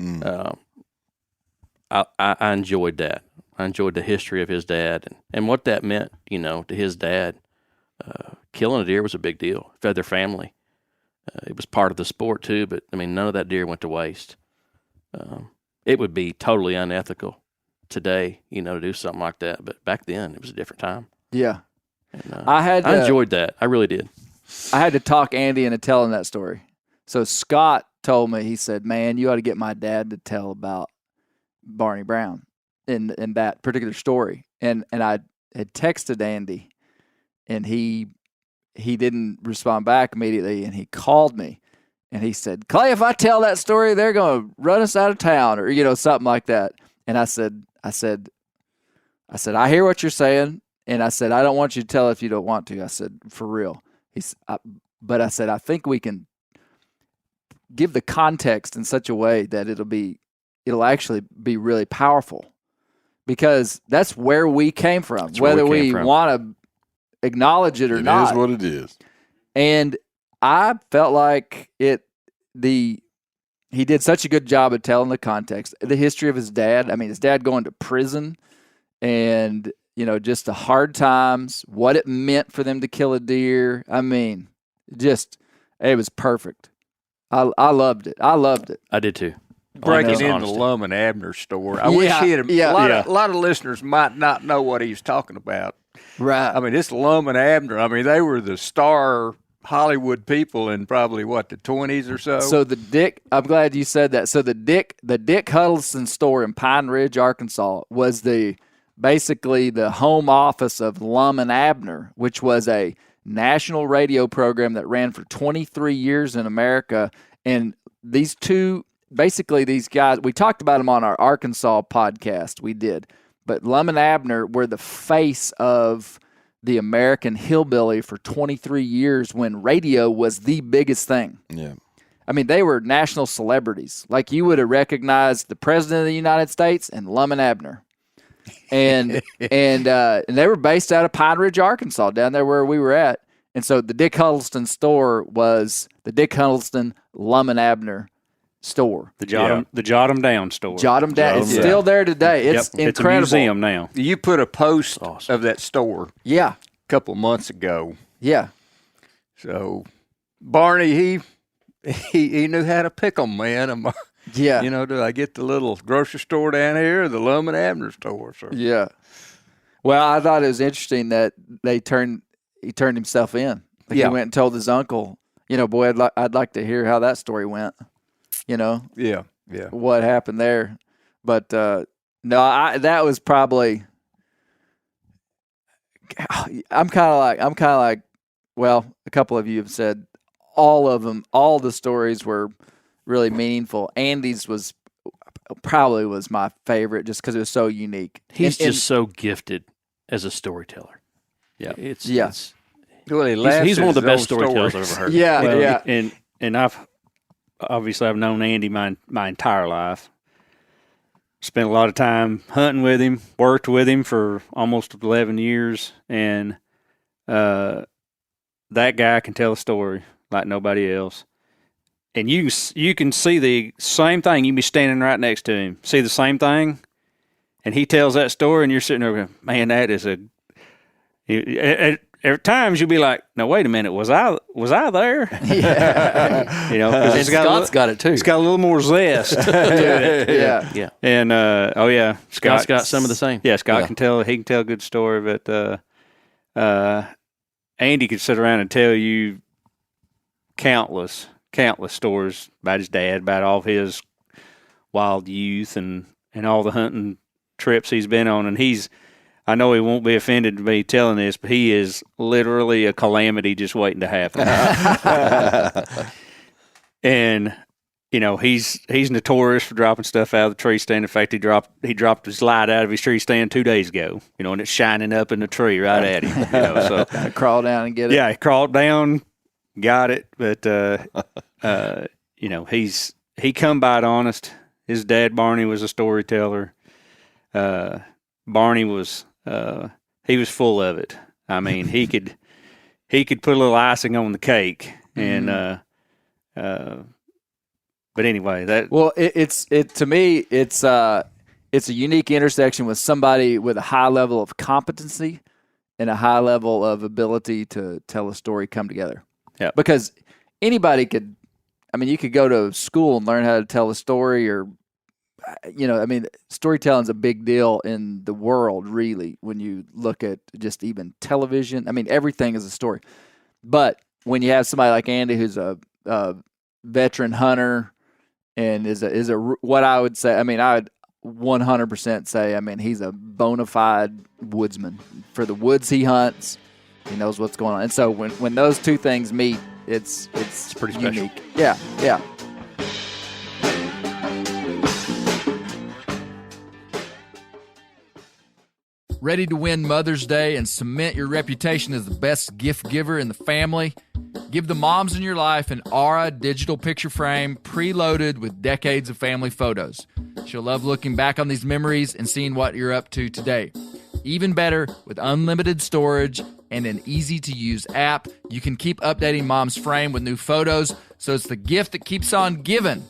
I enjoyed that. I enjoyed the history of his dad and what that meant, to his dad. Killing a deer was a big deal. Fed their family. It was part of the sport too, but none of that deer went to waste. It would be totally unethical today, to do something like that. But back then, it was a different time. Yeah. And, I enjoyed that. I really did. I had to talk Andy into telling that story. So Scott told me, he said, man, you ought to get my dad to tell about Barney Brown in that particular story. And I had texted Andy, and he didn't respond back immediately, and he called me, and he said, Clay, if I tell that story, they're going to run us out of town, or something like that. And I said, I hear what you're saying, and I said, I don't want you to tell if you don't want to. I said, for real. But I said, I think we can give the context in such a way that it'll actually be really powerful, because that's where we came from, whether we want to acknowledge it or not. It is what it is. And I felt like he did such a good job of telling the context, the history of his dad. His dad going to prison, and just the hard times, what it meant for them to kill a deer. It was perfect. I loved it. I did too. Breaking into the Lum and Abner store. I wish he had. A lot of listeners might not know what he was talking about. Right. This Lum and Abner, they were the star Hollywood people in probably the 20s or so. So I'm glad you said that. So the Dick Huddleston store in Pine Ridge, Arkansas was basically the home office of Lum and Abner, which was a national radio program that ran for 23 years in America. And these guys, we talked about them on our Arkansas podcast. We did. But Lum and Abner were the face of the American hillbilly for 23 years when radio was the biggest thing. Yeah. They were national celebrities. Like, you would have recognized the President of the United States and Lum and Abner. And they were based out of Pine Ridge, Arkansas, down there where we were at. And so the Dick Huddleston store was the Dick Huddleston Lum and Abner store. The Jot 'em Down store. Jot 'em Down. It's still there today. It's incredible. It's a museum now. You put a post of that store a couple months ago. Yeah. So Barney, he knew how to pick 'em, man. Yeah. You know, do I get the little grocery store down here or the Lum and Abner store? So. Yeah. Well, I thought it was interesting that he turned himself in. He went and told his uncle, you know, boy, I'd like to hear how that story went. You know? Yeah. What happened there. But no, that was probably I'm kind of like well, a couple of you have said all of them, all the stories were really meaningful. Andy's was my favorite just because it was so unique. He's just so gifted as a storyteller. Yeah. Well, he's one of the best storytellers I've ever heard. Yeah. And I've known Andy my entire life. Spent a lot of time hunting with him, worked with him for almost 11 years, and that guy can tell a story like nobody else. And you can see the same thing. You can be standing right next to him, see the same thing, and he tells that story, and you're sitting there going, man, that is at times you'll be like, no, wait a minute, was I there? Yeah. You know, because Scott's got it too. It's got a little more zest to it. Yeah. And Scott's got some of the same. Yeah, Scott can tell. He can tell a good story, but Andy could sit around and tell you countless stories about his dad, about all of his wild youth and all the hunting trips he's been on. And I know he won't be offended to me telling this, but he is literally a calamity just waiting to happen. And, you know, he's notorious for dropping stuff out of the tree stand. In fact, he dropped his light out of his tree stand 2 days ago, you know, and it's shining up in the tree right at him. You know, so crawl down and get it. Yeah, he crawled down, got it, but you know, he come by it honest. His dad Barney was a storyteller. Barney was he was full of it. I mean, he could put a little icing on the cake, and but anyway, to me it's a unique intersection with somebody with a high level of competency and a high level of ability to tell a story come together. Yeah, because anybody could. I mean, you could go to school and learn how to tell a story, or you know, I mean, storytelling is a big deal in the world, really, when you look at just even television. I mean, everything is a story. But when you have somebody like Andy, who's a veteran hunter and is a what I would say, I mean, I would 100% say, I mean, he's a bona fide woodsman. For the woods he hunts, he knows what's going on. And so when those two things meet, it's pretty unique. special. Yeah. Ready to win Mother's Day and cement your reputation as the best gift giver in the family? Give the moms in your life an Aura digital picture frame preloaded with decades of family photos. She'll love looking back on these memories and seeing what you're up to today. Even better, with unlimited storage and an easy-to-use app, you can keep updating mom's frame with new photos, so it's the gift that keeps on giving.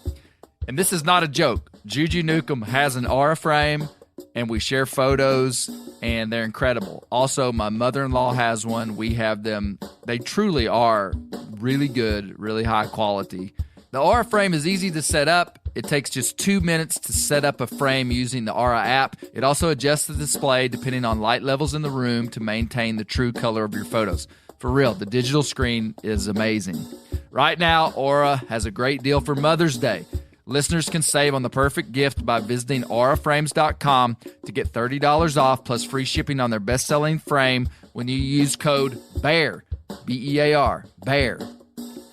And this is not a joke. Juju Newcomb has an Aura frame, and we share photos, and they're incredible. Also, my mother-in-law has one. We have them. They truly are really good, really high quality. The Aura frame is easy to set up. It takes just 2 minutes to set up a frame using the Aura app. It also adjusts the display depending on light levels in the room to maintain the true color of your photos. For real, the digital screen is amazing. Right now, Aura has a great deal for Mother's Day. Listeners can save on the perfect gift by visiting auraframes.com to get $30 off plus free shipping on their best-selling frame when you use code BEAR, B-E-A-R, BEAR.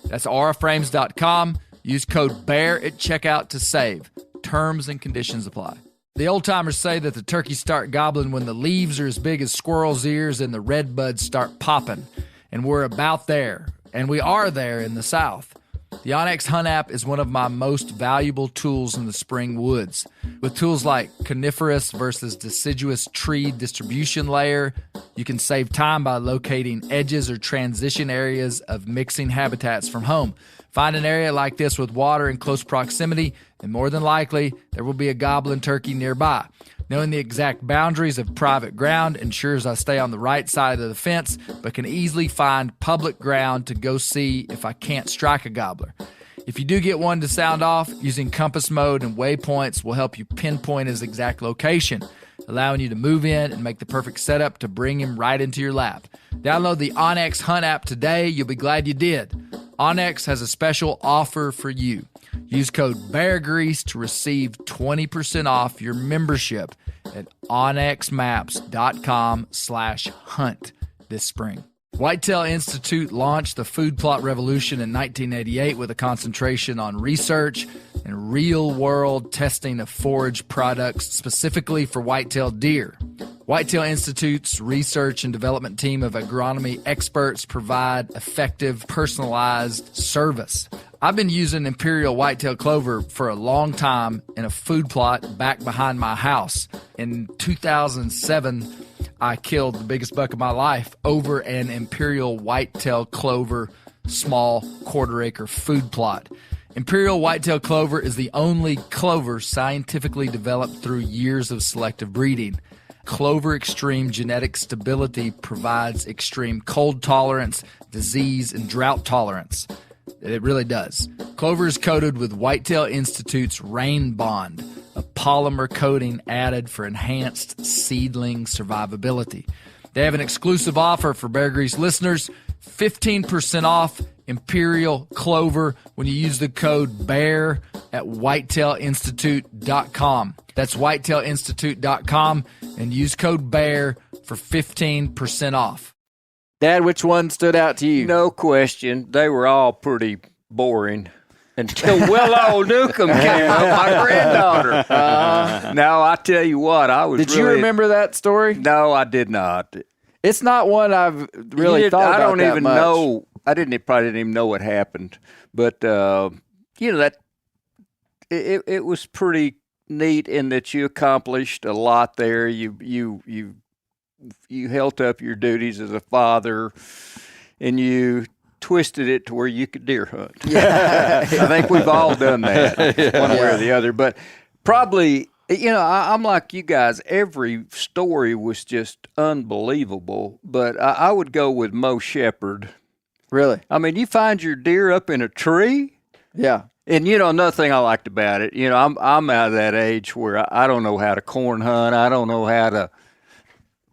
That's auraframes.com. Use code BEAR at checkout to save. Terms and conditions apply. The old-timers say that the turkeys start gobbling when the leaves are as big as squirrels' ears and the red buds start popping. And we're about there. And we are there in the South. The onX Hunt app is one of my most valuable tools in the spring woods. With tools like coniferous versus deciduous tree distribution layer, you can save time by locating edges or transition areas of mixing habitats from home. Find an area like this with water in close proximity, and more than likely, there will be a goblin turkey nearby. Knowing the exact boundaries of private ground ensures I stay on the right side of the fence, but can easily find public ground to go see if I can't strike a gobbler. If you do get one to sound off, using compass mode and waypoints will help you pinpoint his exact location, allowing you to move in and make the perfect setup to bring him right into your lap. Download the onX Hunt app today. You'll be glad you did. onX has a special offer for you. Use code BEARGREASE to receive 20% off your membership at onxmaps.com/hunt this spring. Whitetail Institute launched the food plot revolution in 1988 with a concentration on research and real-world testing of forage products specifically for whitetail deer. Whitetail Institute's research and development team of agronomy experts provide effective, personalized service. I've been using Imperial Whitetail Clover for a long time in a food plot back behind my house. In 2007, I killed the biggest buck of my life over an Imperial Whitetail Clover small quarter-acre food plot. Imperial Whitetail Clover is the only clover scientifically developed through years of selective breeding. Clover Extreme genetic stability provides extreme cold tolerance, disease, and drought tolerance. It really does. Clover is coated with Whitetail Institute's Rain Bond, a polymer coating added for enhanced seedling survivability. They have an exclusive offer for Bear Grease listeners, 15% off Imperial Clover when you use the code BEAR at whitetailinstitute.com. That's whitetailinstitute.com and use code BEAR for 15% off. Dad, which one stood out to you? No question. They were all pretty boring until Willow Newcomb came up, my granddaughter. Now, I tell you what, I was Did you remember that story? No, I did not. It's not one I've really thought about. I don't that even much. know. Probably didn't even know what happened. But, that it was pretty neat in that you accomplished a lot there. You held up your duties as a father, and you twisted it to where you could deer hunt. Yeah. I think we've all done that one way or the other. But probably, I'm like you guys. Every story was just unbelievable. But I would go with Mo Shepherd. Really? I mean, you find your deer up in a tree. Yeah. And, another thing I liked about it, I'm out of that age where I don't know how to corn hunt. I don't know how to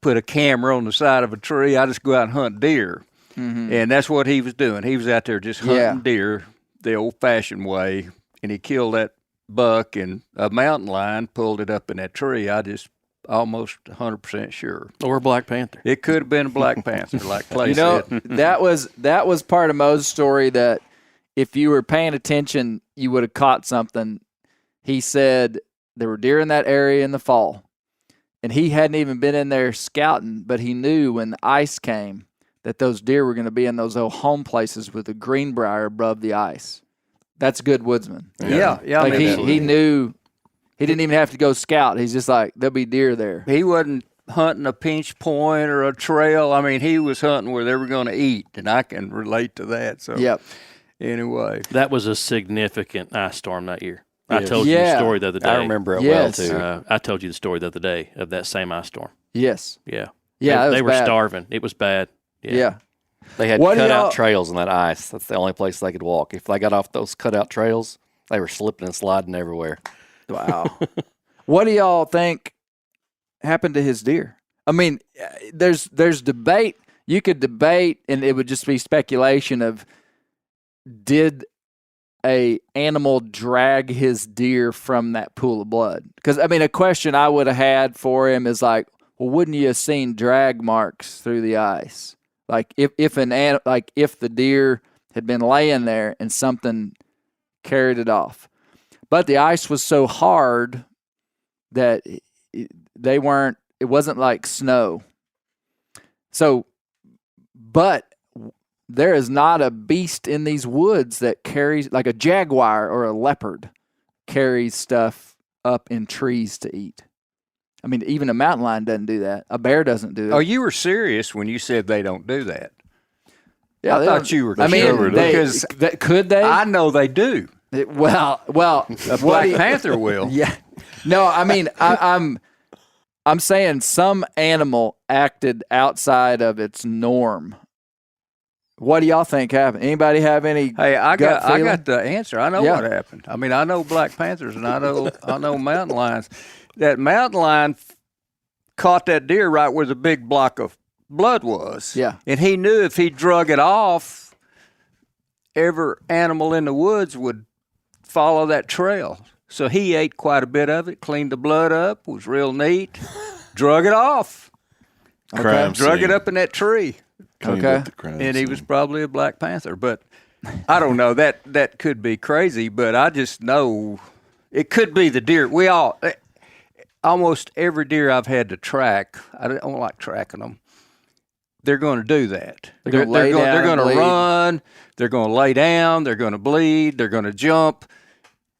put a camera on the side of a tree. I just go out and hunt deer. Mm-hmm. And that's what he was doing. He was out there just hunting deer the old-fashioned way, and he killed that buck, and a mountain lion pulled it up in that tree. I just almost 100% sure. Or a Black Panther. It could have been a Black Panther, like Clay said. that was part of Mo's story that if you were paying attention, you would have caught something. He said there were deer in that area in the fall, and he hadn't even been in there scouting, but he knew when the ice came that those deer were going to be in those old home places with the greenbrier above the ice. That's a good woodsman. Yeah. Like he knew he didn't even have to go scout. He's just like, there'll be deer there. He wasn't hunting a pinch point or a trail. I mean, he was hunting where they were going to eat, and I can relate to that. So, anyway. That was a significant ice storm that year. I told you the story the other day. I remember it well, too. I told you the story the other day of that same ice storm. Yes. Yeah. Yeah, they were starving. It was bad. Yeah. They had cut-out trails on that ice. That's the only place they could walk. If they got off those cut-out trails, they were slipping and sliding everywhere. Wow. What do y'all think happened to his deer? I mean, there's debate. You could debate, and it would just be speculation of, did a animal drag his deer from that pool of blood? Because, I mean, a question I would have had for him is like, well, wouldn't you have seen drag marks through the ice? Like if the deer had been laying there and something carried it off. But the ice was so hard that it wasn't like snow. So, but there is not a beast in these woods that carries, like a jaguar or a leopard, carries stuff up in trees to eat. I mean, even a mountain lion doesn't do that. A bear doesn't do that. Oh, you were serious when you said they don't do that. Yeah, I thought you were. I mean, because could they? I know they do. Well, a Black Panther will. Yeah. No, I mean, I'm saying some animal acted outside of its norm. What do y'all think happened? Anybody have any? Hey, I gut feeling? got the answer. I know what happened. I mean, I know Black Panthers and I know mountain lions. That mountain lion caught that deer right where the big block of blood was. Yeah. And he knew if he drug it off, every animal in the woods would follow that trail. So he ate quite a bit of it, cleaned the blood up, was real neat, drug it off. Crime Drug scene. it up in that tree. Cleaned up the crime And he scene. was probably a Black Panther. But I don't know. That could be crazy, but I just know it could be the deer. Almost every deer I've had to track, I don't like tracking them. They're going to do that. They're going to run. They're going to lay down. They're going to bleed. They're going to jump.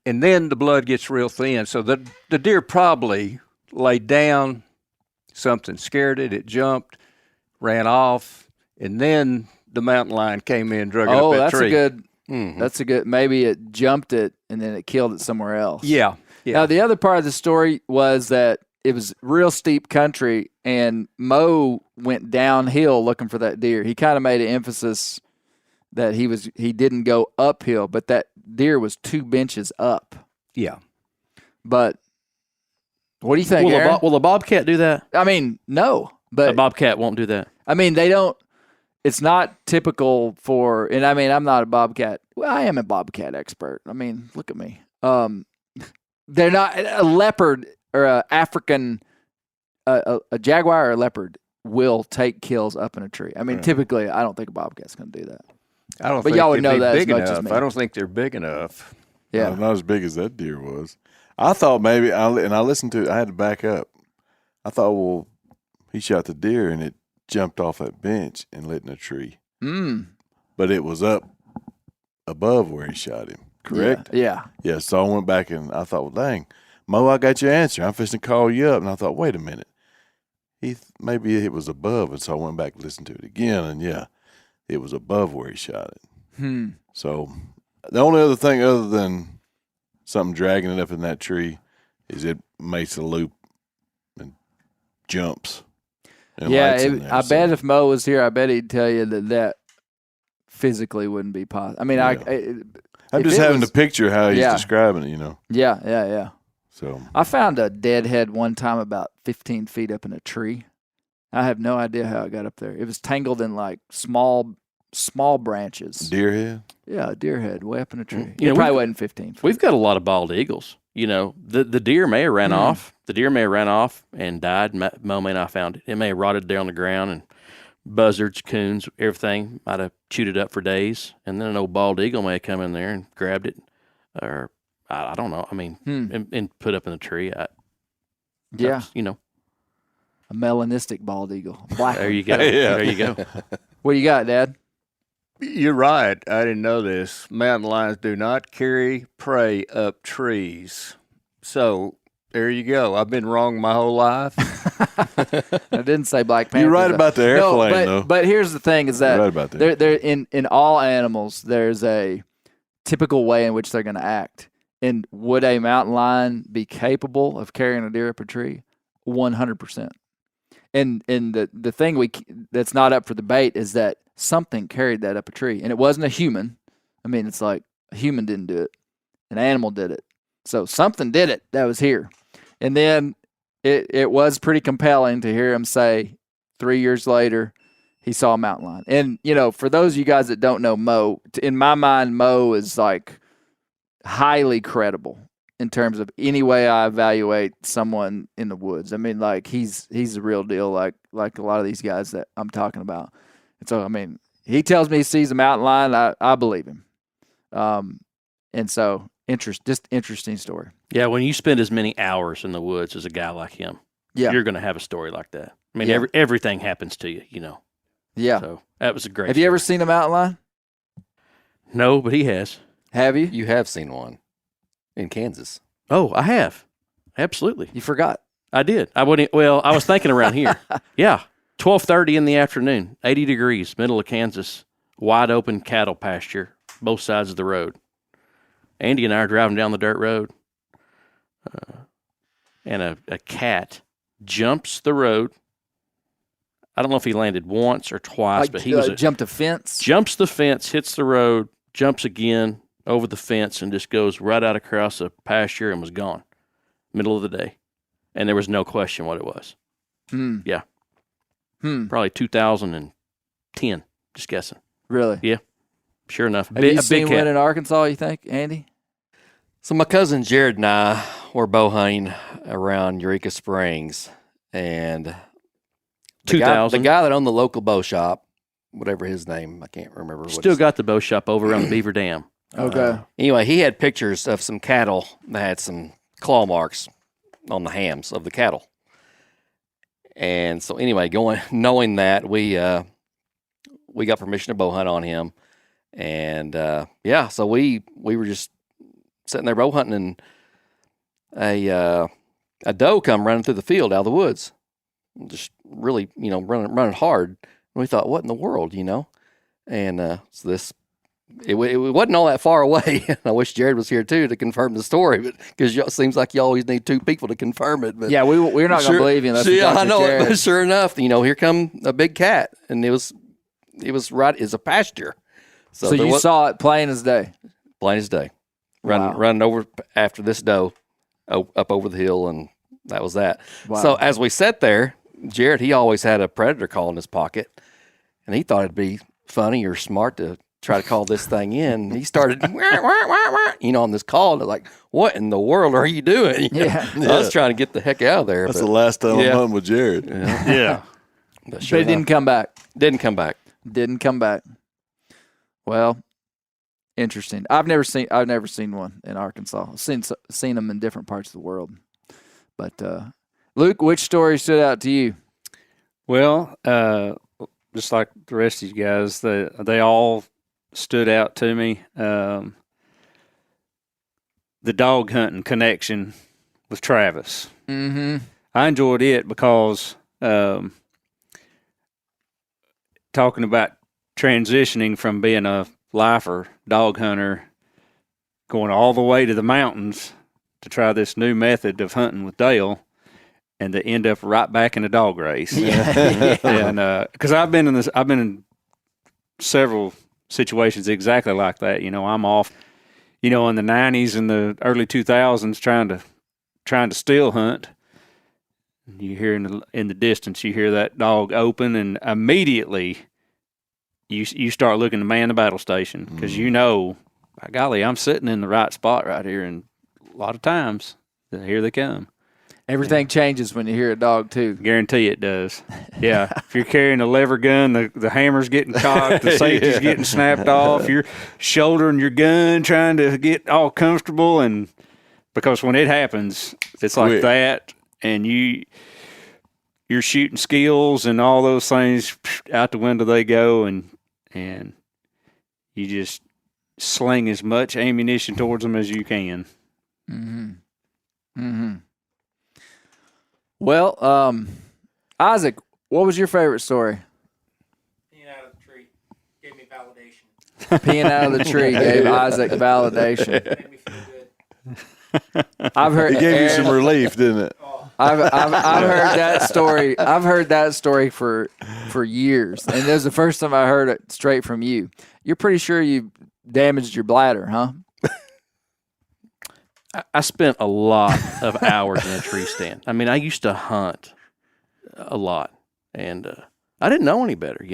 And then the blood gets real thin. So the deer probably laid down, something scared it, it jumped, ran off, and then the mountain lion came in and drug it up that tree. That's a good, maybe it jumped it and then it killed it somewhere else. Yeah. Now, the other part of the story was that it was real steep country, and Mo went downhill looking for that deer. He kind of made an emphasis that he didn't go uphill, but that deer was 2 benches up. Yeah. But what do you think, Aaron? Will a bobcat do that? I mean, no. But A bobcat won't do that. I mean, they don't. It's not typical for, and I mean, I'm not a bobcat. Well, I am a bobcat expert. I mean, look at me. They're not a leopard or a African, a jaguar or a leopard will take kills up in a tree. I mean, typically, I don't think a bobcat's going to do that. I don't But think y'all would they'd know be that as big much enough. as me. I don't think they're big enough. Yeah. Not as big as that deer was. I thought maybe, I listened to it, I had to back up. I thought, well, he shot the deer and it jumped off that bench and lit in a tree. But it was up above where he shot him, correct? Yeah. Yeah, so I went back and I thought, well, dang, Mo, I got your answer. I'm fixing to call you up. And I thought, wait a minute. Maybe it was above. And so I went back and listened to it again. And yeah, it was above where he shot it. So the only other thing other than something dragging it up in that tree is it makes a loop and jumps. And lights in there, I bet if Mo was here, I bet he'd tell you that physically wouldn't be possible. I mean, I'm just having to picture how he's describing it, you know. Yeah. So I found a dead head one time about 15 feet up in a tree. I have no idea how it got up there. It was tangled in like small branches. Deer head? Yeah, a deer head way up in a tree. You know, It probably wasn't 15 feet. We've got a lot of bald eagles. You know, the deer may have ran off. The deer may have ran off and died. Mo may not have found it. It may have rotted there on the ground, and buzzards, coons, everything might have chewed it up for days. And then an old bald eagle may have come in there and grabbed it, or I don't know. I mean, and put up in the tree. You know, a melanistic bald eagle. Black. There you go. Yeah. There you go. What do you got, Dad? You're right. I didn't know this. Mountain lions do not carry prey up trees. So there you go. I've been wrong my whole life. I didn't say Black Panther. You're right about the airplane, though. But here's the thing: is that You're right about that. there in all animals, there's a typical way in which they're going to act. And would a mountain lion be capable of carrying a deer up a tree? 100%. And the thing that's not up for debate is that something carried that up a tree, and it wasn't a human. I mean, it's like a human didn't do it; an animal did it. So something did it that was here. And then it was pretty compelling to hear him say 3 years later he saw a mountain lion. And, you know, for those of you guys that don't know Mo, in my mind, Mo is like highly credible in terms of any way I evaluate someone in the woods. I mean, like he's the real deal, like a lot of these guys that I'm talking about. And so, I mean, he tells me he sees a mountain lion, I believe him. And so interesting story. Yeah, when you spend as many hours in the woods as a guy like him, you're going to have a story like that. I mean, everything happens to you, you know. Yeah. So that was a great. Have you ever seen a mountain lion? No, but he has. Have you? You have seen one in Kansas. Oh, I have. Absolutely. You forgot. I did. I wouldn't. Well, I was thinking around here. Yeah, 12:30 in the afternoon, 80 degrees, middle of Kansas, wide open cattle pasture, both sides of the road. Andy and I are driving down the dirt road, and a cat jumps the road. I don't know if he landed once or twice, but he jumped a fence. Jumps the fence, hits the road, jumps again over the fence, and just goes right out across a pasture and was gone. Middle of the day. And there was no question what it was. Yeah. Probably 2010, just guessing. Really? Yeah. Sure enough. Have you seen one in Arkansas, you think, Andy? So my cousin Jared and I were bow hunting around Eureka Springs, and the guy that owned the local bow shop, whatever his name, I can't remember. Still got the bow shop over around the Beaver Dam. Okay. Anyway, he had pictures of some cattle that had some claw marks on the hams of the cattle. And so anyway, knowing that, we got permission to bow hunt on him. And so we were just sitting there bow hunting, and a doe come running through the field out of the woods. Just really, running hard. And we thought, what in the world, And so this, it wasn't all that far away. I wish Jared was here too to confirm the story, but because it seems like you always need two people to confirm it. But yeah, we're not going to believe you. I know it, but sure enough, here come a big cat, and it was right. It's a pasture. So you saw it plain as day. Plain as day, running over after this doe, up over the hill, and that was that. Wow. So as we sat there, Jared, he always had a predator call in his pocket, and he thought it'd be funny or smart to try to call this thing in. He started, on this call. And like, what in the world are you doing? Yeah. I was trying to get the heck out of there. That's the last time I'm hunting with Jared. Yeah. But it didn't come back. Didn't come back. Well, interesting. I've never seen one in Arkansas. I've seen them in different parts of the world. But Luke, which story stood out to you? Well, just like the rest of you guys, they all stood out to me. The dog hunting connection with Travis. Mm-hmm. I enjoyed it because talking about transitioning from being a lifer, dog hunter, going all the way to the mountains to try this new method of hunting with Dale, and to end up right back in a dog race. Yeah. And because I've been in several situations exactly like that. I'm off, in the 90s and the early 2000s trying to still hunt. You hear in the distance, you hear that dog open, and immediately you start looking to man the battle station because by golly, I'm sitting in the right spot right here, and a lot of times here they come. Everything changes when you hear a dog too. Guarantee it does. Yeah. If you're carrying a lever gun, the hammer's getting cocked, the safety's getting snapped off, you're shouldering your gun, trying to get all comfortable, and because when it happens, it's like that, and your shooting skills and all those things out the window they go, and you just sling as much ammunition towards them as you can. Mm-hmm. Mm-hmm. Well, Isaac, what was your favorite story? Peeing out of the tree gave me validation. Peeing out of the tree gave Isaac validation. Made me feel good. I've heard it gave you some relief, didn't it? I've heard that story. I've heard that story for years, and it was the first time I heard it straight from you. You're pretty sure you damaged your bladder, huh? I spent a lot of hours in a tree stand. I mean, I used to hunt a lot, and I didn't know any better,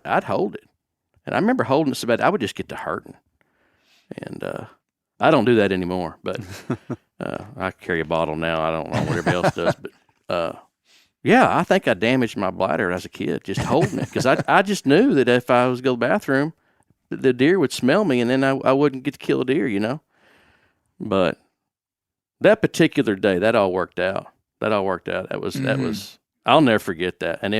I'd hold it. And I remember holding it so bad, I would just get to hurting. And I don't do that anymore, but I carry a bottle now. I don't know what everybody else does. But, I think I damaged my bladder as a kid, just holding it. Because I just knew that if I was to go to the bathroom, the deer would smell me, and then I wouldn't get to kill a deer, But that particular day, that all worked out. That was I'll never forget that. And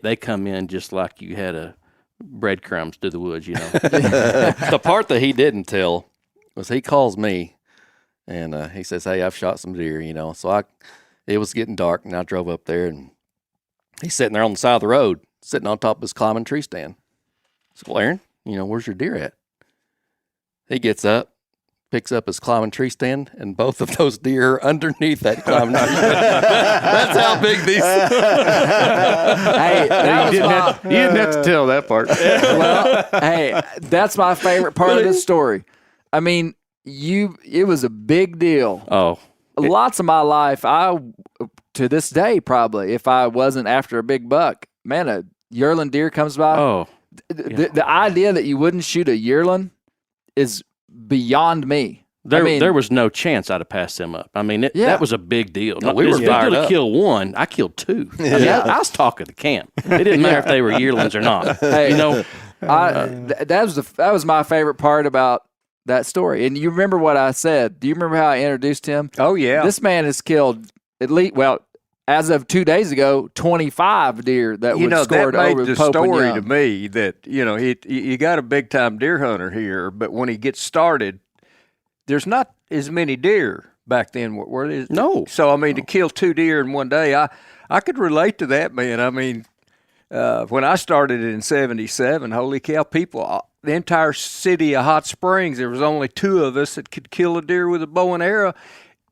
they come in just like you had a breadcrumbs to the woods, you know. The part that he didn't tell was he calls me and he says, "Hey, I've shot some deer," you know. So it was getting dark and I drove up there and he's sitting there on the side of the road, sitting on top of his climbing tree stand. I said, "Well, Aaron, you know, where's your deer at?" He gets up, picks up his climbing tree stand, and both of those deer are underneath that climbing tree stand. That's how big these. Hey, You didn't have to tell that part. well, hey, that's my favorite part of this story. I mean, it was a big deal. Oh, Lots of my life, to this day, probably, if I wasn't after a big buck, man, a yearling deer comes by. oh, The idea that you wouldn't shoot a yearling is beyond me. there was no chance I'd have passed him up. I mean, that was a big deal. No, we were big fired deal to up. kill one. I killed two. I mean, I was talking to camp. It didn't matter if they were yearlings or not. Hey, You know, that was my favorite part about that story. And you remember what I said? Do you remember how I introduced him? Oh, yeah. This man has killed at least, as of 2 days ago, 25 deer that you would know, scored that made over the Pope and story Young. to me that, you know, you got a big-time deer hunter here, but when he gets started, there's not as many deer back then. Were there? No. So, I mean, to kill 2 deer in one day, I could relate to that, man. I mean, when I started in 77, holy cow, people, the entire city of Hot Springs, there was only 2 of us that could kill a deer with a bow and arrow.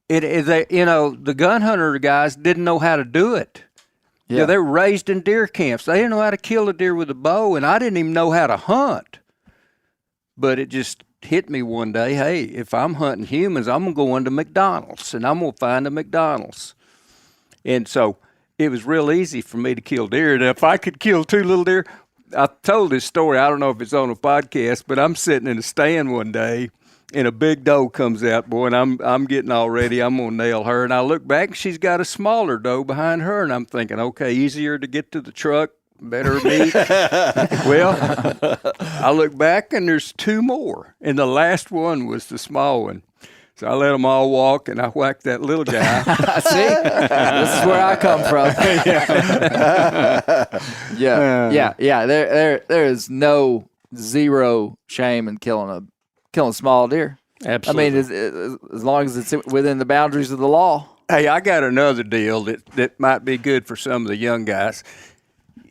The gun hunter guys didn't know how to do it. Yeah. You know, they were raised in deer camps. They didn't know how to kill a deer with a bow, and I didn't even know how to hunt. But it just hit me one day, hey, if I'm hunting humans, I'm going to go into McDonald's, and I'm going to find a McDonald's. And so it was real easy for me to kill deer. And if I could kill 2 little deer, I told this story, I don't know if it's on a podcast, but I'm sitting in a stand one day, and a big doe comes out, boy, and I'm getting all ready. I'm going to nail her. And I look back, and she's got a smaller doe behind her, and I'm thinking, okay, easier to get to the truck, better meat. Well, I look back, and there's 2 more, and the last one was the small one. So I let them all walk, and I whacked that little guy. See? This is where I come from. Yeah. There is no zero shame in killing a small deer. absolutely. I mean, as long as it's within the boundaries of the law. Hey, I got another deal that might be good for some of the young guys.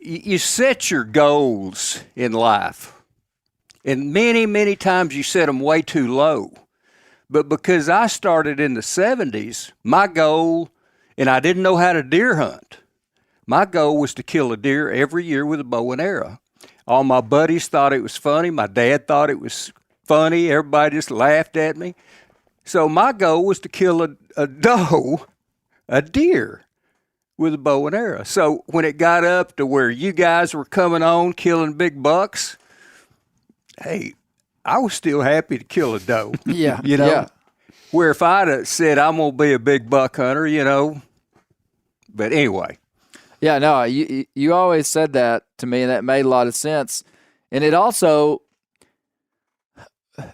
You set your goals in life, and many, many times you set them way too low. But because I started in the 70s, my goal, and I didn't know how to deer hunt, my goal was to kill a deer every year with a bow and arrow. All my buddies thought it was funny. My dad thought it was funny. Everybody just laughed at me. So my goal was to kill a deer with a bow and arrow. So when it got up to where you guys were coming on, killing big bucks, hey, I was still happy to kill a doe. Yeah. You know? Yeah. Where if I'd have said I'm going to be a big buck hunter, you know. But anyway. Yeah, no, you always said that to me, and that made a lot of sense. And it also,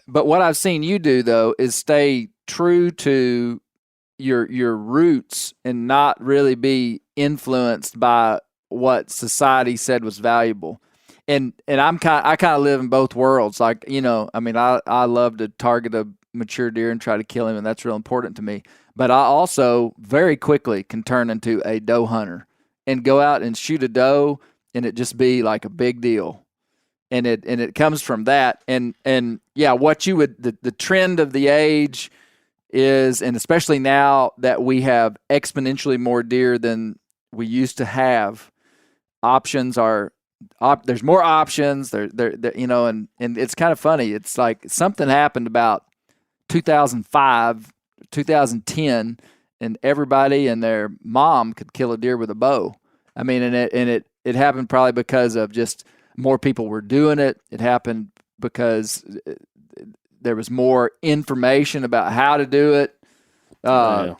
but what I've seen you do, though, is stay true to your roots and not really be influenced by what society said was valuable. And I kind of live in both worlds. Like, you know, I mean, I love to target a mature deer and try to kill him, and that's real important to me. But I also very quickly can turn into a doe hunter and go out and shoot a doe, and it just be like a big deal. And it comes from that. And yeah, what you would the trend of the age is, and especially now that we have exponentially more deer than we used to have, options are. There's more options. There, you know, and it's kind of funny. It's like something happened about 2005, 2010, and everybody and their mom could kill a deer with a bow. I mean, and it happened probably because of just more people were doing it. It happened because there was more information about how to do it. The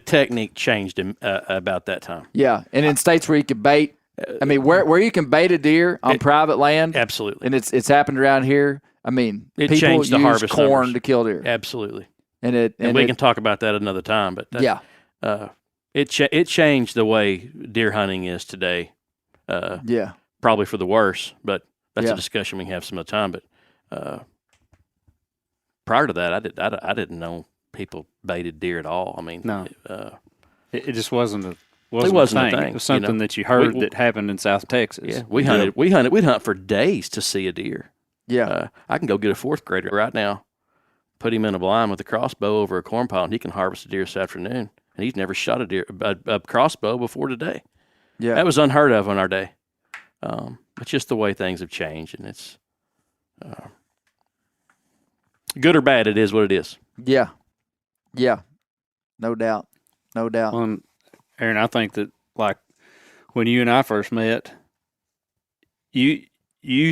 technique changed about that time. Yeah, and in states where you could bait. I mean, where you can bait a deer on private land, absolutely, and it's happened around here. I mean, it people changed the use harvest corn numbers. to kill deer, absolutely, and we can talk about that another time. But yeah, It changed the way deer hunting is today. Yeah. Probably for the worse, but that's a discussion we can have some other time. But prior to that, I didn't know people baited deer at all. I mean, no, it just wasn't a thing. It was something that you heard that happened in South Texas. Yeah, we'd hunt for days to see a deer. Yeah, I can go get a fourth grader right now, put him in a blind with a crossbow over a corn pile, and he can harvest a deer this afternoon. And he's never shot a crossbow before today. Yeah, that was unheard of in our day. It's just the way things have changed, and it's good or bad. It is what it is. Yeah, no doubt. Well, Aaron, I think that like when you and I first met, you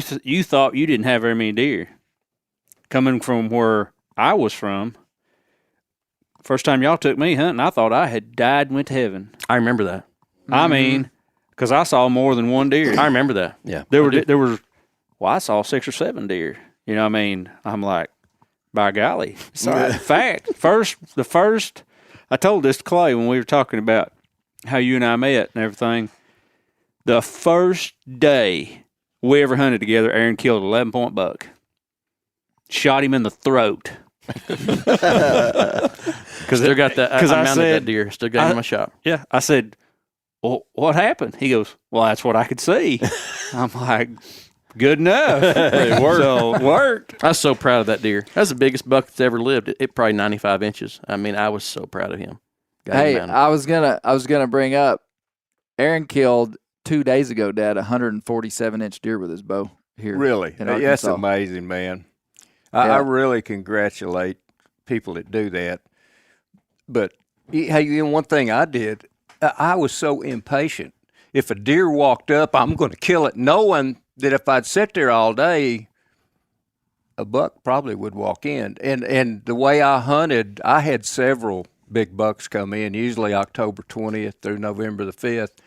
thought you didn't have very many deer. Coming from where I was from, first time y'all took me hunting, I thought I had died and went to heaven. I remember that. I mean, because I saw more than one deer. I remember that. Yeah, there were. Well, I saw 6 or 7 deer. You know what I mean? I'm like, by golly. Sorry. In fact, the first, I told this to Clay when we were talking about how you and I met and everything. The first day we ever hunted together, Aaron killed an 11-point buck. Shot him in the throat. Because still got that. I mounted that deer. Still got him in my shop. Yeah. I said, well, what happened? He goes, well, that's what I could see. I'm like, good enough. It worked. So it worked. I was so proud of that deer. That's the biggest buck that's ever lived. It probably 95 inches. I mean, I was so proud of him. Hey, I was gonna bring up, Aaron killed 2 days ago, Dad, 147-inch deer with his bow here. Really? That's amazing, man. I really congratulate people that do that. But hey, one thing I did, I was so impatient. If a deer walked up, I'm going to kill it, knowing that if I'd sit there all day, a buck probably would walk in. And the way I hunted, I had several big bucks come in, usually October 20th through November the 5th.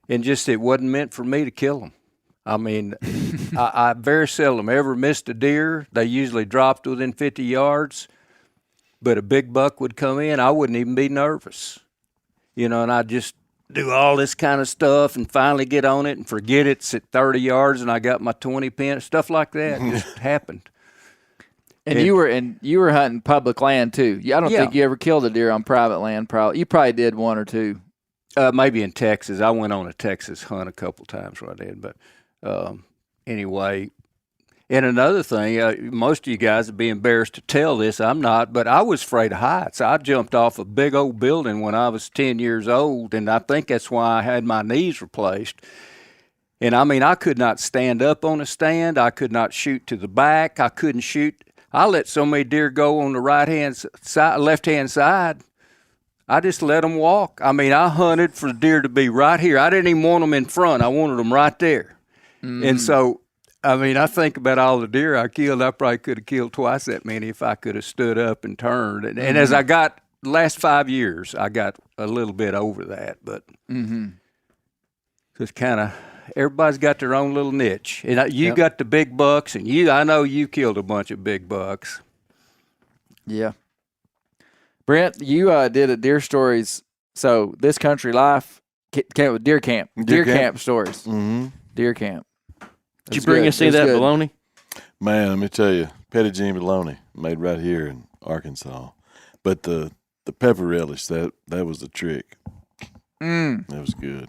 And just it wasn't meant for me to kill them. I mean, I very seldom ever missed a deer. They usually dropped within 50 yards. But a big buck would come in, I wouldn't even be nervous. You know, and I'd just do all this kind of stuff and finally get on it and forget it's at 30 yards and I got my 20 pin. Stuff like that just happened. And you were hunting public land too. I don't think you ever killed a deer on private land. You probably did 1 or 2. Maybe in Texas. I went on a Texas hunt a couple times where I did. But anyway, and another thing, most of you guys would be embarrassed to tell this. I'm not, but I was afraid of heights. I jumped off a big old building when I was 10 years old, and I think that's why I had my knees replaced. And, I mean, I could not stand up on a stand. I could not shoot to the back. I couldn't shoot. I let so many deer go on the left-hand side. I just let them walk. I mean, I hunted for the deer to be right here. I didn't even want them in front. I wanted them right there. And so, I mean, I think about all the deer I killed. I probably could have killed twice that many if I could have stood up and turned. And as I got the last 5 years, I got a little bit over that. But just kind of everybody's got their own little niche. And you got the big bucks, and I know you killed a bunch of big bucks. Yeah. Brent, you did a Deer Stories. So This Country Life came with Deer Camp. Deer Camp stories. Mm-hmm. Deer Camp. Did you bring us any of that bologna? Man, let me tell you, Petit Jean bologna made right here in Arkansas. But the pepper relish, that was the trick. That was good.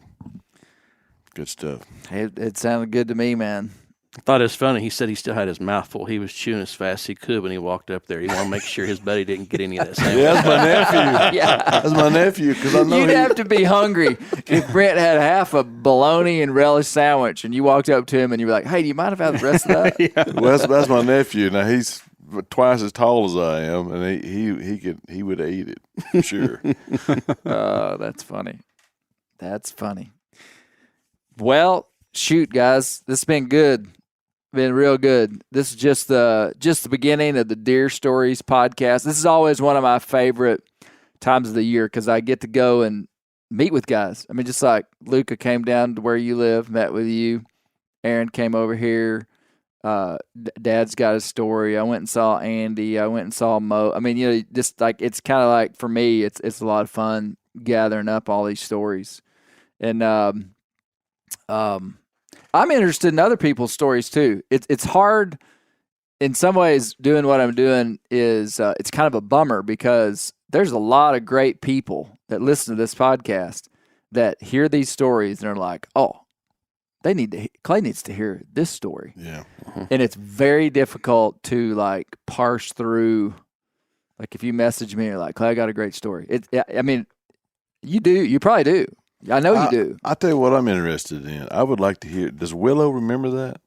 Good stuff. It sounded good to me, man. I thought it was funny. He said he still had his mouth full. He was chewing as fast as he could when he walked up there. He wanted to make sure his buddy didn't get any of that sandwich. Yeah, that's my nephew. That's my nephew. Because I know you'd have to be hungry if Brent had half a bologna and relish sandwich, and you walked up to him and you were like, "Hey, do you mind if I have the rest of that?" Well, that's my nephew. Now he's twice as tall as I am, and he would eat it for sure. Oh, that's funny. That's funny. Well, shoot, guys, this has been good. Been real good. This is just the beginning of the Deer Stories podcast. This is always one of my favorite times of the year because I get to go and meet with guys. I mean, just like Luca came down to where you live, met with you. Aaron came over here. Dad's got a story. I went and saw Andy. I went and saw Mo. I mean, just like it's kind of like for me, it's a lot of fun gathering up all these stories. And I'm interested in other people's stories too. It's hard in some ways. Doing what I'm doing is it's kind of a bummer because there's a lot of great people that listen to this podcast that hear these stories and are like, oh, Clay needs to hear this story. Yeah. And it's very difficult to like parse through. Like if you message me, you're like, Clay, I got a great story. I mean, you probably do. I know you do. I'll tell you what I'm interested in. I would like to hear, does Willow remember that?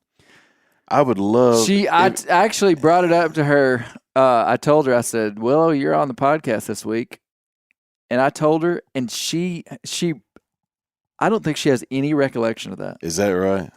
I would love. I actually brought it up to her. I told her, I said, Willow, you're on the podcast this week. And I told her, and she I don't think she has any recollection of that. Is that right?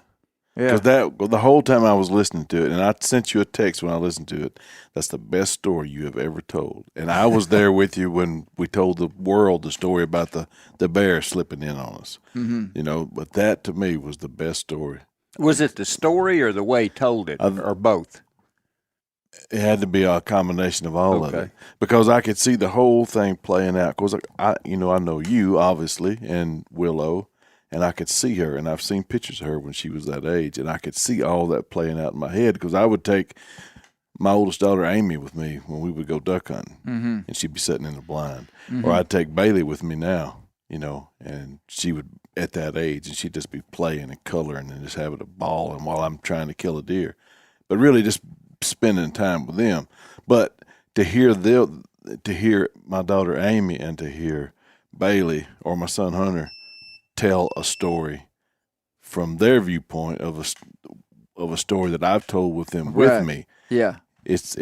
Yeah. Because the whole time I was listening to it, and I sent you a text when I listened to it, that's the best story you have ever told. And I was there with you when we told the world the story about the bear slipping in on us. Mm-hmm. But that to me was the best story. Was it the story or the way he told it, or both? It had to be a combination of all of it, because I could see the whole thing playing out. Because I know you obviously and Willow, and I could see her, and I've seen pictures of her when she was that age, and I could see all that playing out in my head. Because I would take my oldest daughter Amy with me when we would go duck hunting, and she'd be sitting in the blind, or I'd take Bailey with me now, and she would at that age, and she'd just be playing and coloring and just having a ball, and while I'm trying to kill a deer, but really just spending time with them. But to hear my daughter Amy and to hear Bailey or my son Hunter tell a story from their viewpoint of a story that I've told with them with me, it's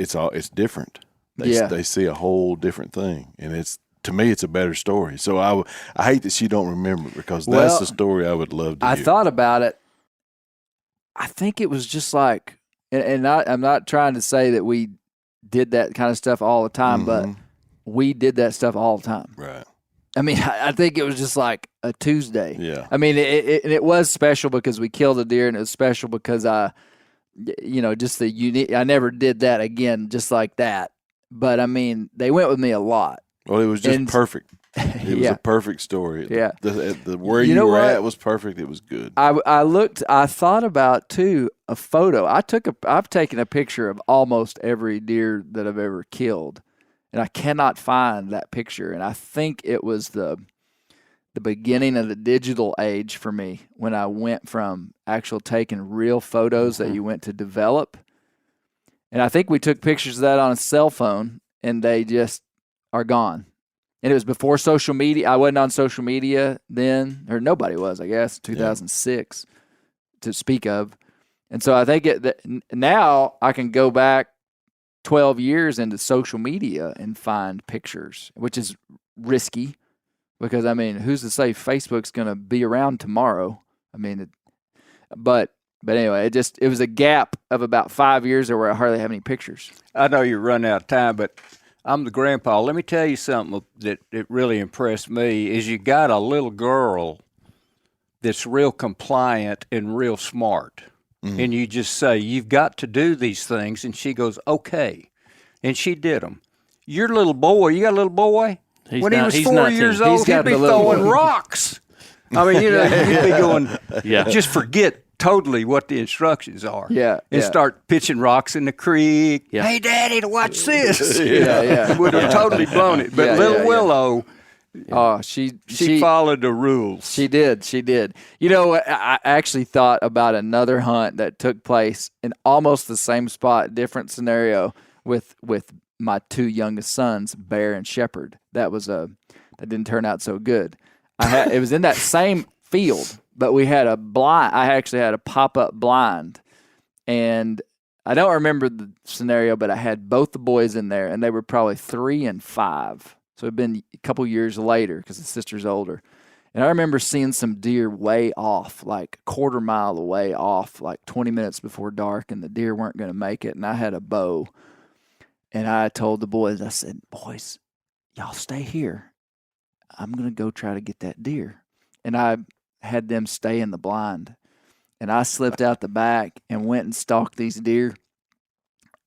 different. They see a whole different thing, and to me it's a better story. So I hate that she don't remember it, because that's the story I would love to hear. I thought about it. I think it was just like. And I'm not trying to say that we did that kind of stuff all the time, but we did that stuff all the time. Right. I mean, I think it was just like a Tuesday. Yeah. I mean, it was special because we killed a deer, and it was special because just the unique. I never did that again, just like that. But I mean, they went with me a lot. Well, it was just perfect. It was a perfect story. Yeah. Where you were at was perfect. It was good. I thought about too a photo. I've taken a picture of almost every deer that I've ever killed, and I cannot find that picture. And I think it was the beginning of the digital age for me, when I went from actual taking real photos that you went to develop. And I think we took pictures of that on a cell phone, and they just are gone. And it was before social media. I wasn't on social media then, or nobody was, I guess, 2006 to speak of. And so I think now I can go back 12 years into social media and find pictures, which is risky because, I mean, who's to say Facebook's going to be around tomorrow? I mean, but anyway, it was a gap of about 5 years where I hardly have any pictures. I know you're running out of time, but I'm the grandpa. Let me tell you something that really impressed me is you got a little girl that's real compliant and real smart. Mm-hmm. And you just say, you've got to do these things. And she goes, okay. And she did them. Your little boy, you got a little boy? He was 4 years old, he'd be throwing rocks. I mean, you'd be going, just forget totally what the instructions are. And start pitching rocks in the creek. Yeah. Hey, Daddy, watch this. Would have totally blown it. But little Willow, she followed the rules. She did. You know, I actually thought about another hunt that took place in almost the same spot, different scenario with my two youngest sons, Bear and Shepherd. That didn't turn out so good. It was in that same field. But we had a blind. I actually had a pop-up blind, and I don't remember the scenario, but I had both the boys in there, and they were probably 3 and 5. So it'd been a couple years later because the sister's older. And I remember seeing some deer way off, like a quarter mile away off, like 20 minutes before dark, and the deer weren't going to make it. And I had a bow, and I told the boys, I said, boys, y'all stay here. I'm going to go try to get that deer. And I had them stay in the blind, and I slipped out the back and went and stalked these deer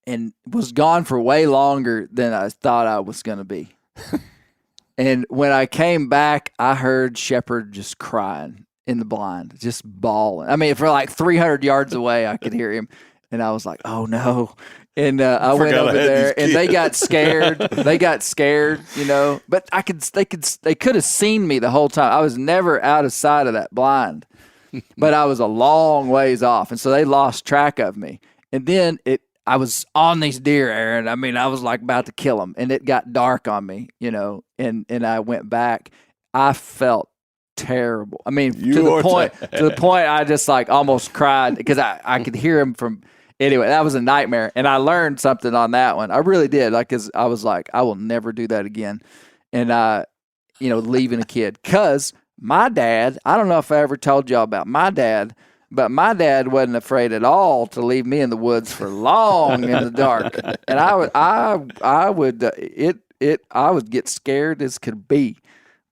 and was gone for way longer than I thought I was going to be. And when I came back, I heard Shepard just crying in the blind, just bawling. I mean, for like 300 yards away, I could hear him. And I was like, oh, no. And I went over there, and they got scared. But they could have seen me the whole time. I was never out of sight of that blind, but I was a long ways off. And so they lost track of me. And then I was on these deer, Aaron. I mean, I was like about to kill them, and it got dark on me, and I went back. I felt terrible. I mean, to the point I just like almost cried because I could hear him from. Anyway, that was a nightmare, and I learned something on that one. I really did, because I was like, I will never do that again. And leaving a kid, because my dad. I don't know if I ever told y'all about my dad. But my dad wasn't afraid at all to leave me in the woods for long in the dark, and I would get scared as could be.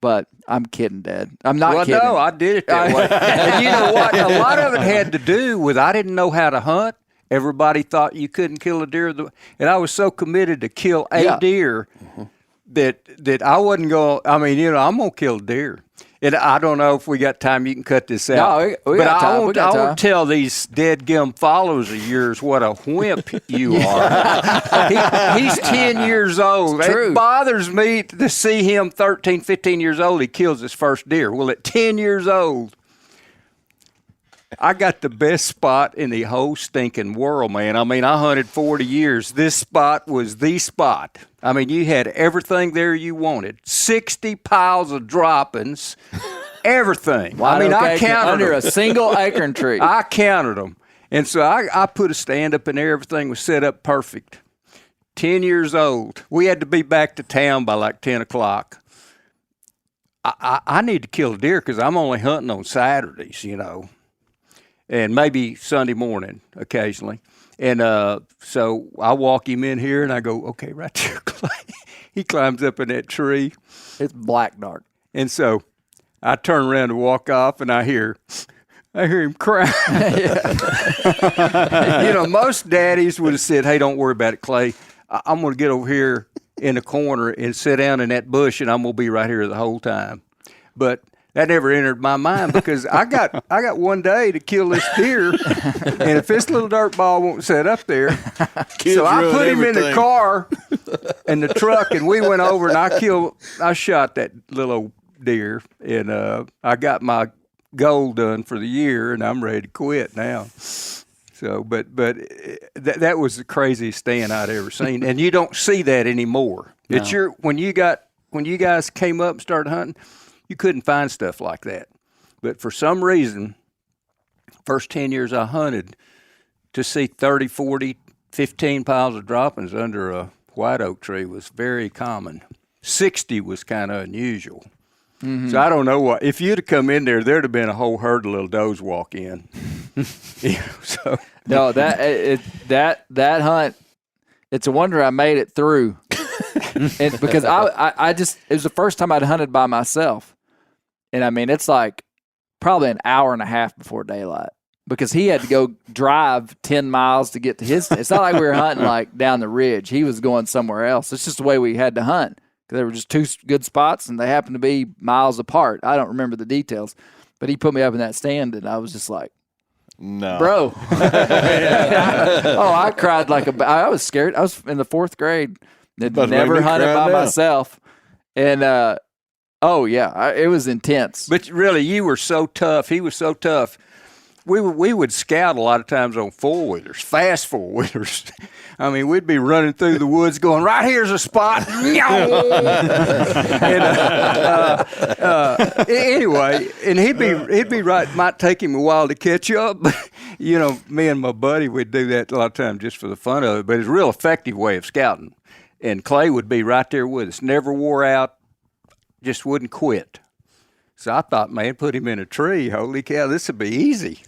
But I'm kidding, Dad. I'm not kidding. Well, no, I did it that way. And you know what? A lot of it had to do with I didn't know how to hunt. Everybody thought you couldn't kill a deer, and I was so committed to kill a deer that I wasn't going. I mean, I'm gonna kill a deer. And I don't know if we got time. You can cut this out. No, we got time. I won't tell these dead gum followers of yours what a wimp you are. He's 10 years old. It bothers me to see him 13, 15 years old. He kills his first deer. Well, at 10 years old, I got the best spot in the whole stinking world, man. I mean, I hunted 40 years. This spot was the spot. I mean, you had everything there you wanted. 60 piles of droppings, everything. I counted under a single acorn tree. I counted them. And so I put a stand up in there. Everything was set up perfect. 10 years old. We had to be back to town by like 10 o'clock. I need to kill a deer because I'm only hunting on Saturdays, and maybe Sunday morning occasionally. And so I walk him in here, and I go, okay, right there, Clay. He climbs up in that tree. It's black dark. And so I turn around to walk off, and I hear him crying. Most daddies would have said, hey, don't worry about it, Clay. I'm going to get over here in the corner and sit down in that bush, and I'm going to be right here the whole time. But that never entered my mind because I got one day to kill this deer, and if this little dirt ball won't set up there, so I put him in the car and the truck, and we went over and I shot that little old deer, and I got my goal done for the year, and I'm ready to quit now. So, but that was the craziest stand I'd ever seen, and you don't see that anymore. No. It's when you guys came up and started hunting. You couldn't find stuff like that. But for some reason, first 10 years I hunted, to see 30, 40, 15 piles of droppings under a white oak tree was very common. 60 was kind of unusual. Mm-hmm. So I don't know what. If you'd have come in there, there'd have been a whole herd of little does walk in. No, that hunt, it's a wonder I made it through. And because I just, it was the first time I'd hunted by myself. And I mean, it's like probably an hour and a half before daylight because he had to go drive 10 miles to get to his. It's not like we were hunting like down the ridge. He was going somewhere else. It's just the way we had to hunt because there were just two good spots and they happened to be miles apart. I don't remember the details, but he put me up in that stand and I was just like, no, bro. I cried I was scared. I was in the 4th grade. Never hunted by myself. And, it was intense. But really, you were so tough. He was so tough. We would scout a lot of times on 4-wheelers, fast 4-wheelers. I mean, we'd be running through the woods going, right here's a spot. Anyway, and he'd be right. Might take him a while to catch up. But, me and my buddy would do that a lot of times just for the fun of it. But it's a real effective way of scouting. And Clay would be right there with us. Never wore out, just wouldn't quit. So I thought, man, put him in a tree. Holy cow, this would be easy.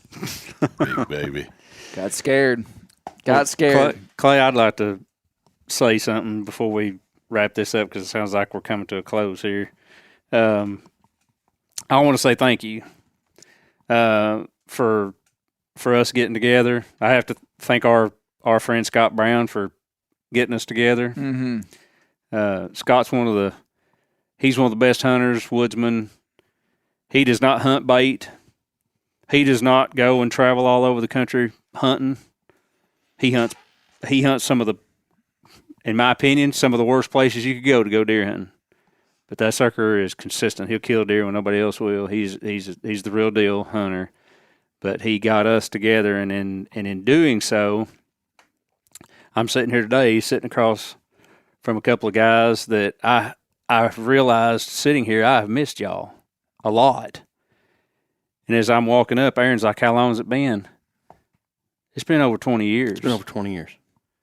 Big baby. Got scared. Clay, I'd like to say something before we wrap this up because it sounds like we're coming to a close here. I want to say thank you for us getting together. I have to thank our friend Scott Brown for getting us together. Mm-hmm. Scott's one of He's one of the best hunters, woodsman. He does not hunt bait. He does not go and travel all over the country hunting. He hunts some of the, in my opinion, some of the worst places you could go to go deer hunting. But that sucker is consistent. He'll kill deer when nobody else will. He's the real deal hunter. But he got us together, and in doing so, I'm sitting here today, sitting across from a couple of guys that I've realized sitting here, I've missed y'all a lot. And as I'm walking up, Aaron's like, "How long has it been?" It's been over 20 years. It's been over 20 years.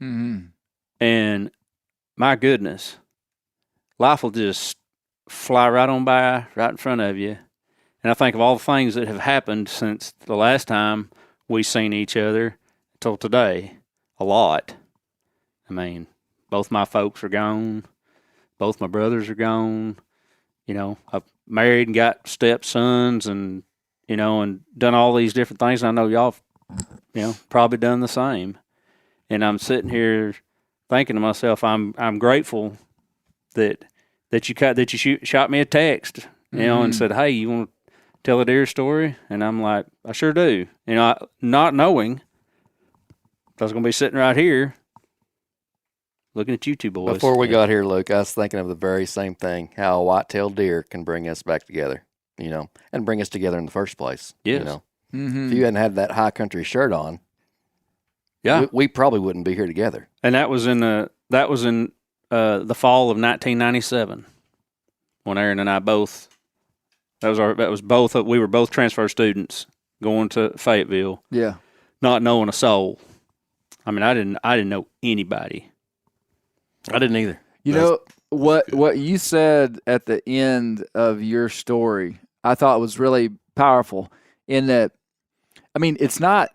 Mm-hmm. And my goodness, life will just fly right on by, right in front of you. And I think of all the things that have happened since the last time we seen each other till today, a lot. I mean, both my folks are gone. Both my brothers are gone. You know, I've married and got stepsons and, you know, and done all these different things. And I know y'all, you know, probably done the same. And I'm sitting here thinking to myself, I'm grateful that you shot me a text, you know, and said, "Hey, you want to tell a deer story?" And I'm like, "I sure do." You know, not knowing I was going to be sitting right here looking at you two boys. Before we got here, Luke, I was thinking of the very same thing, how a white-tailed deer can bring us back together, you know, and bring us together in the first place. Yes. You know? If you hadn't had that high country shirt on, yeah, we probably wouldn't be here together. And that was in the fall of 1997 when Aaron and I both. We were both transfer students going to Fayetteville. Yeah. Not knowing a soul. I mean, I didn't know anybody. I didn't either. You know what you said at the end of your story, I thought was really powerful. In that, I mean, it's not.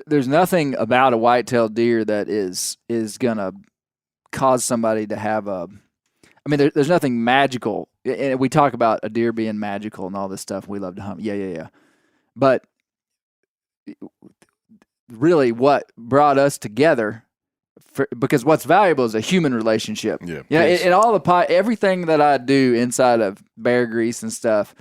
There's nothing about a white-tailed deer that is gonna cause somebody to have a. I mean, there's nothing magical. And we talk about a deer being magical and all this stuff. We love to hunt. Yeah. But really, what brought us together? Because what's valuable is a human relationship. Yeah. And all everything that I do inside of Bear Grease and stuff.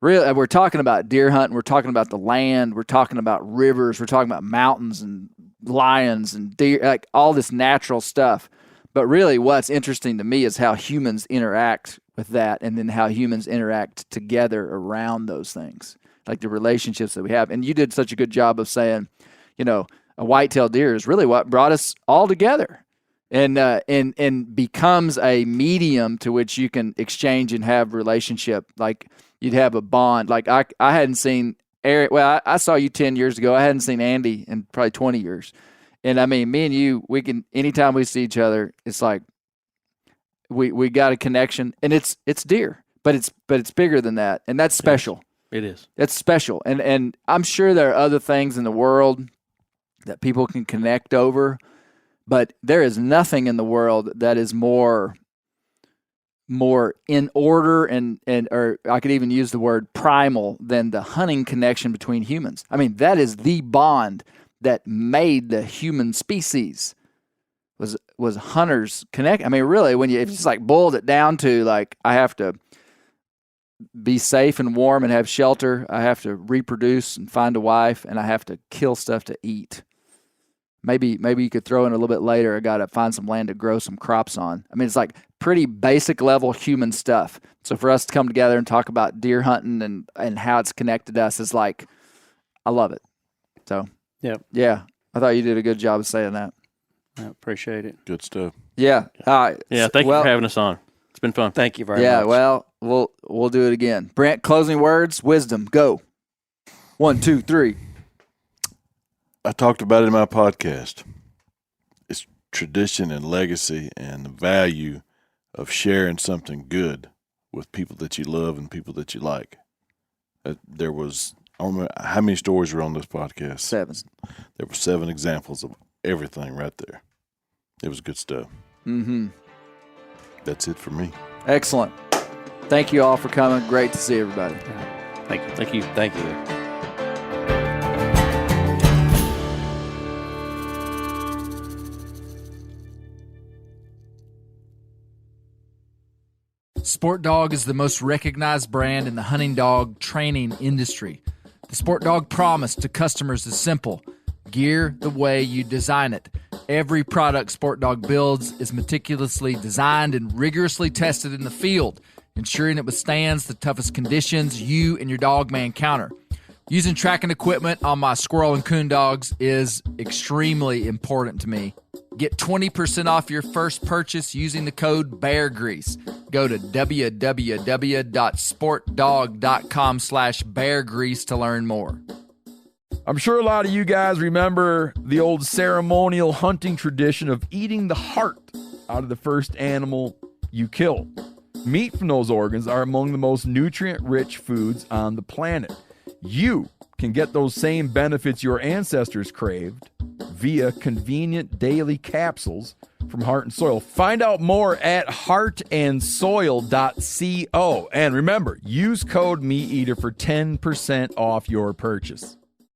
Really, we're talking about deer hunting. We're talking about the land. We're talking about rivers. We're talking about mountains and lions and deer, like all this natural stuff. But really, what's interesting to me is how humans interact with that, and then how humans interact together around those things, like the relationships that we have. And you did such a good job of saying, you know, a white-tailed deer is really what brought us all together, and becomes a medium to which you can exchange and have relationship. Like you'd have a bond. Like I hadn't seen Eric. Well, I saw you 10 years ago. I hadn't seen Andy in probably 20 years. And I mean, me and you, we can, anytime we see each other, it's like we got a connection, and it's deer, but it's bigger than that, and that's special. It is. It's special, and I'm sure there are other things in the world that people can connect over, but there is nothing in the world that is more in order and or I could even use the word primal than the hunting connection between humans. I mean, that is the bond that made the human species was hunters connect. I mean, really, if you just like boiled it down to like, I have to be safe and warm and have shelter, I have to reproduce and find a wife, and I have to kill stuff to eat. Maybe you could throw in a little bit later, I got to find some land to grow some crops on. I mean, it's like pretty basic level human stuff. So for us to come together and talk about deer hunting and how it's connected us is like, I love it. So, yeah, I thought you did a good job of saying that. I appreciate it. Good stuff. Yeah. Thank you for having us on. It's been fun. Thank you very much. Yeah, well, we'll do it again. Brent, closing words, wisdom, go. 1, 2, 3. I talked about it in my podcast. It's tradition and legacy and the value of sharing something good with people that you love and people that you like. I don't remember how many stories were on this podcast. 7. There were 7 examples of everything right there. It was good stuff. Mm-hmm. That's it for me. Excellent. Thank you all for coming. Great to see everybody. Thank you. Thank you. Thank you. Sport Dog is the most recognized brand in the hunting dog training industry. The Sport Dog promise to customers is simple: gear the way you design it. Every product Sport Dog builds is meticulously designed and rigorously tested in the field, ensuring it withstands the toughest conditions you and your dog may encounter. Using tracking equipment on my squirrel and coon dogs is extremely important to me. Get 20% off your first purchase using the code BEARGREASE. Go to www.sportdog.com/beargrease to learn more. I'm sure a lot of you guys remember the old ceremonial hunting tradition of eating the heart out of the first animal you kill. Meat from those organs are among the most nutrient-rich foods on the planet. You can get those same benefits your ancestors craved via convenient daily capsules from Heart and Soil. Find out more at heartandsoil.co. And remember, use code MeatEater for 10% off your purchase.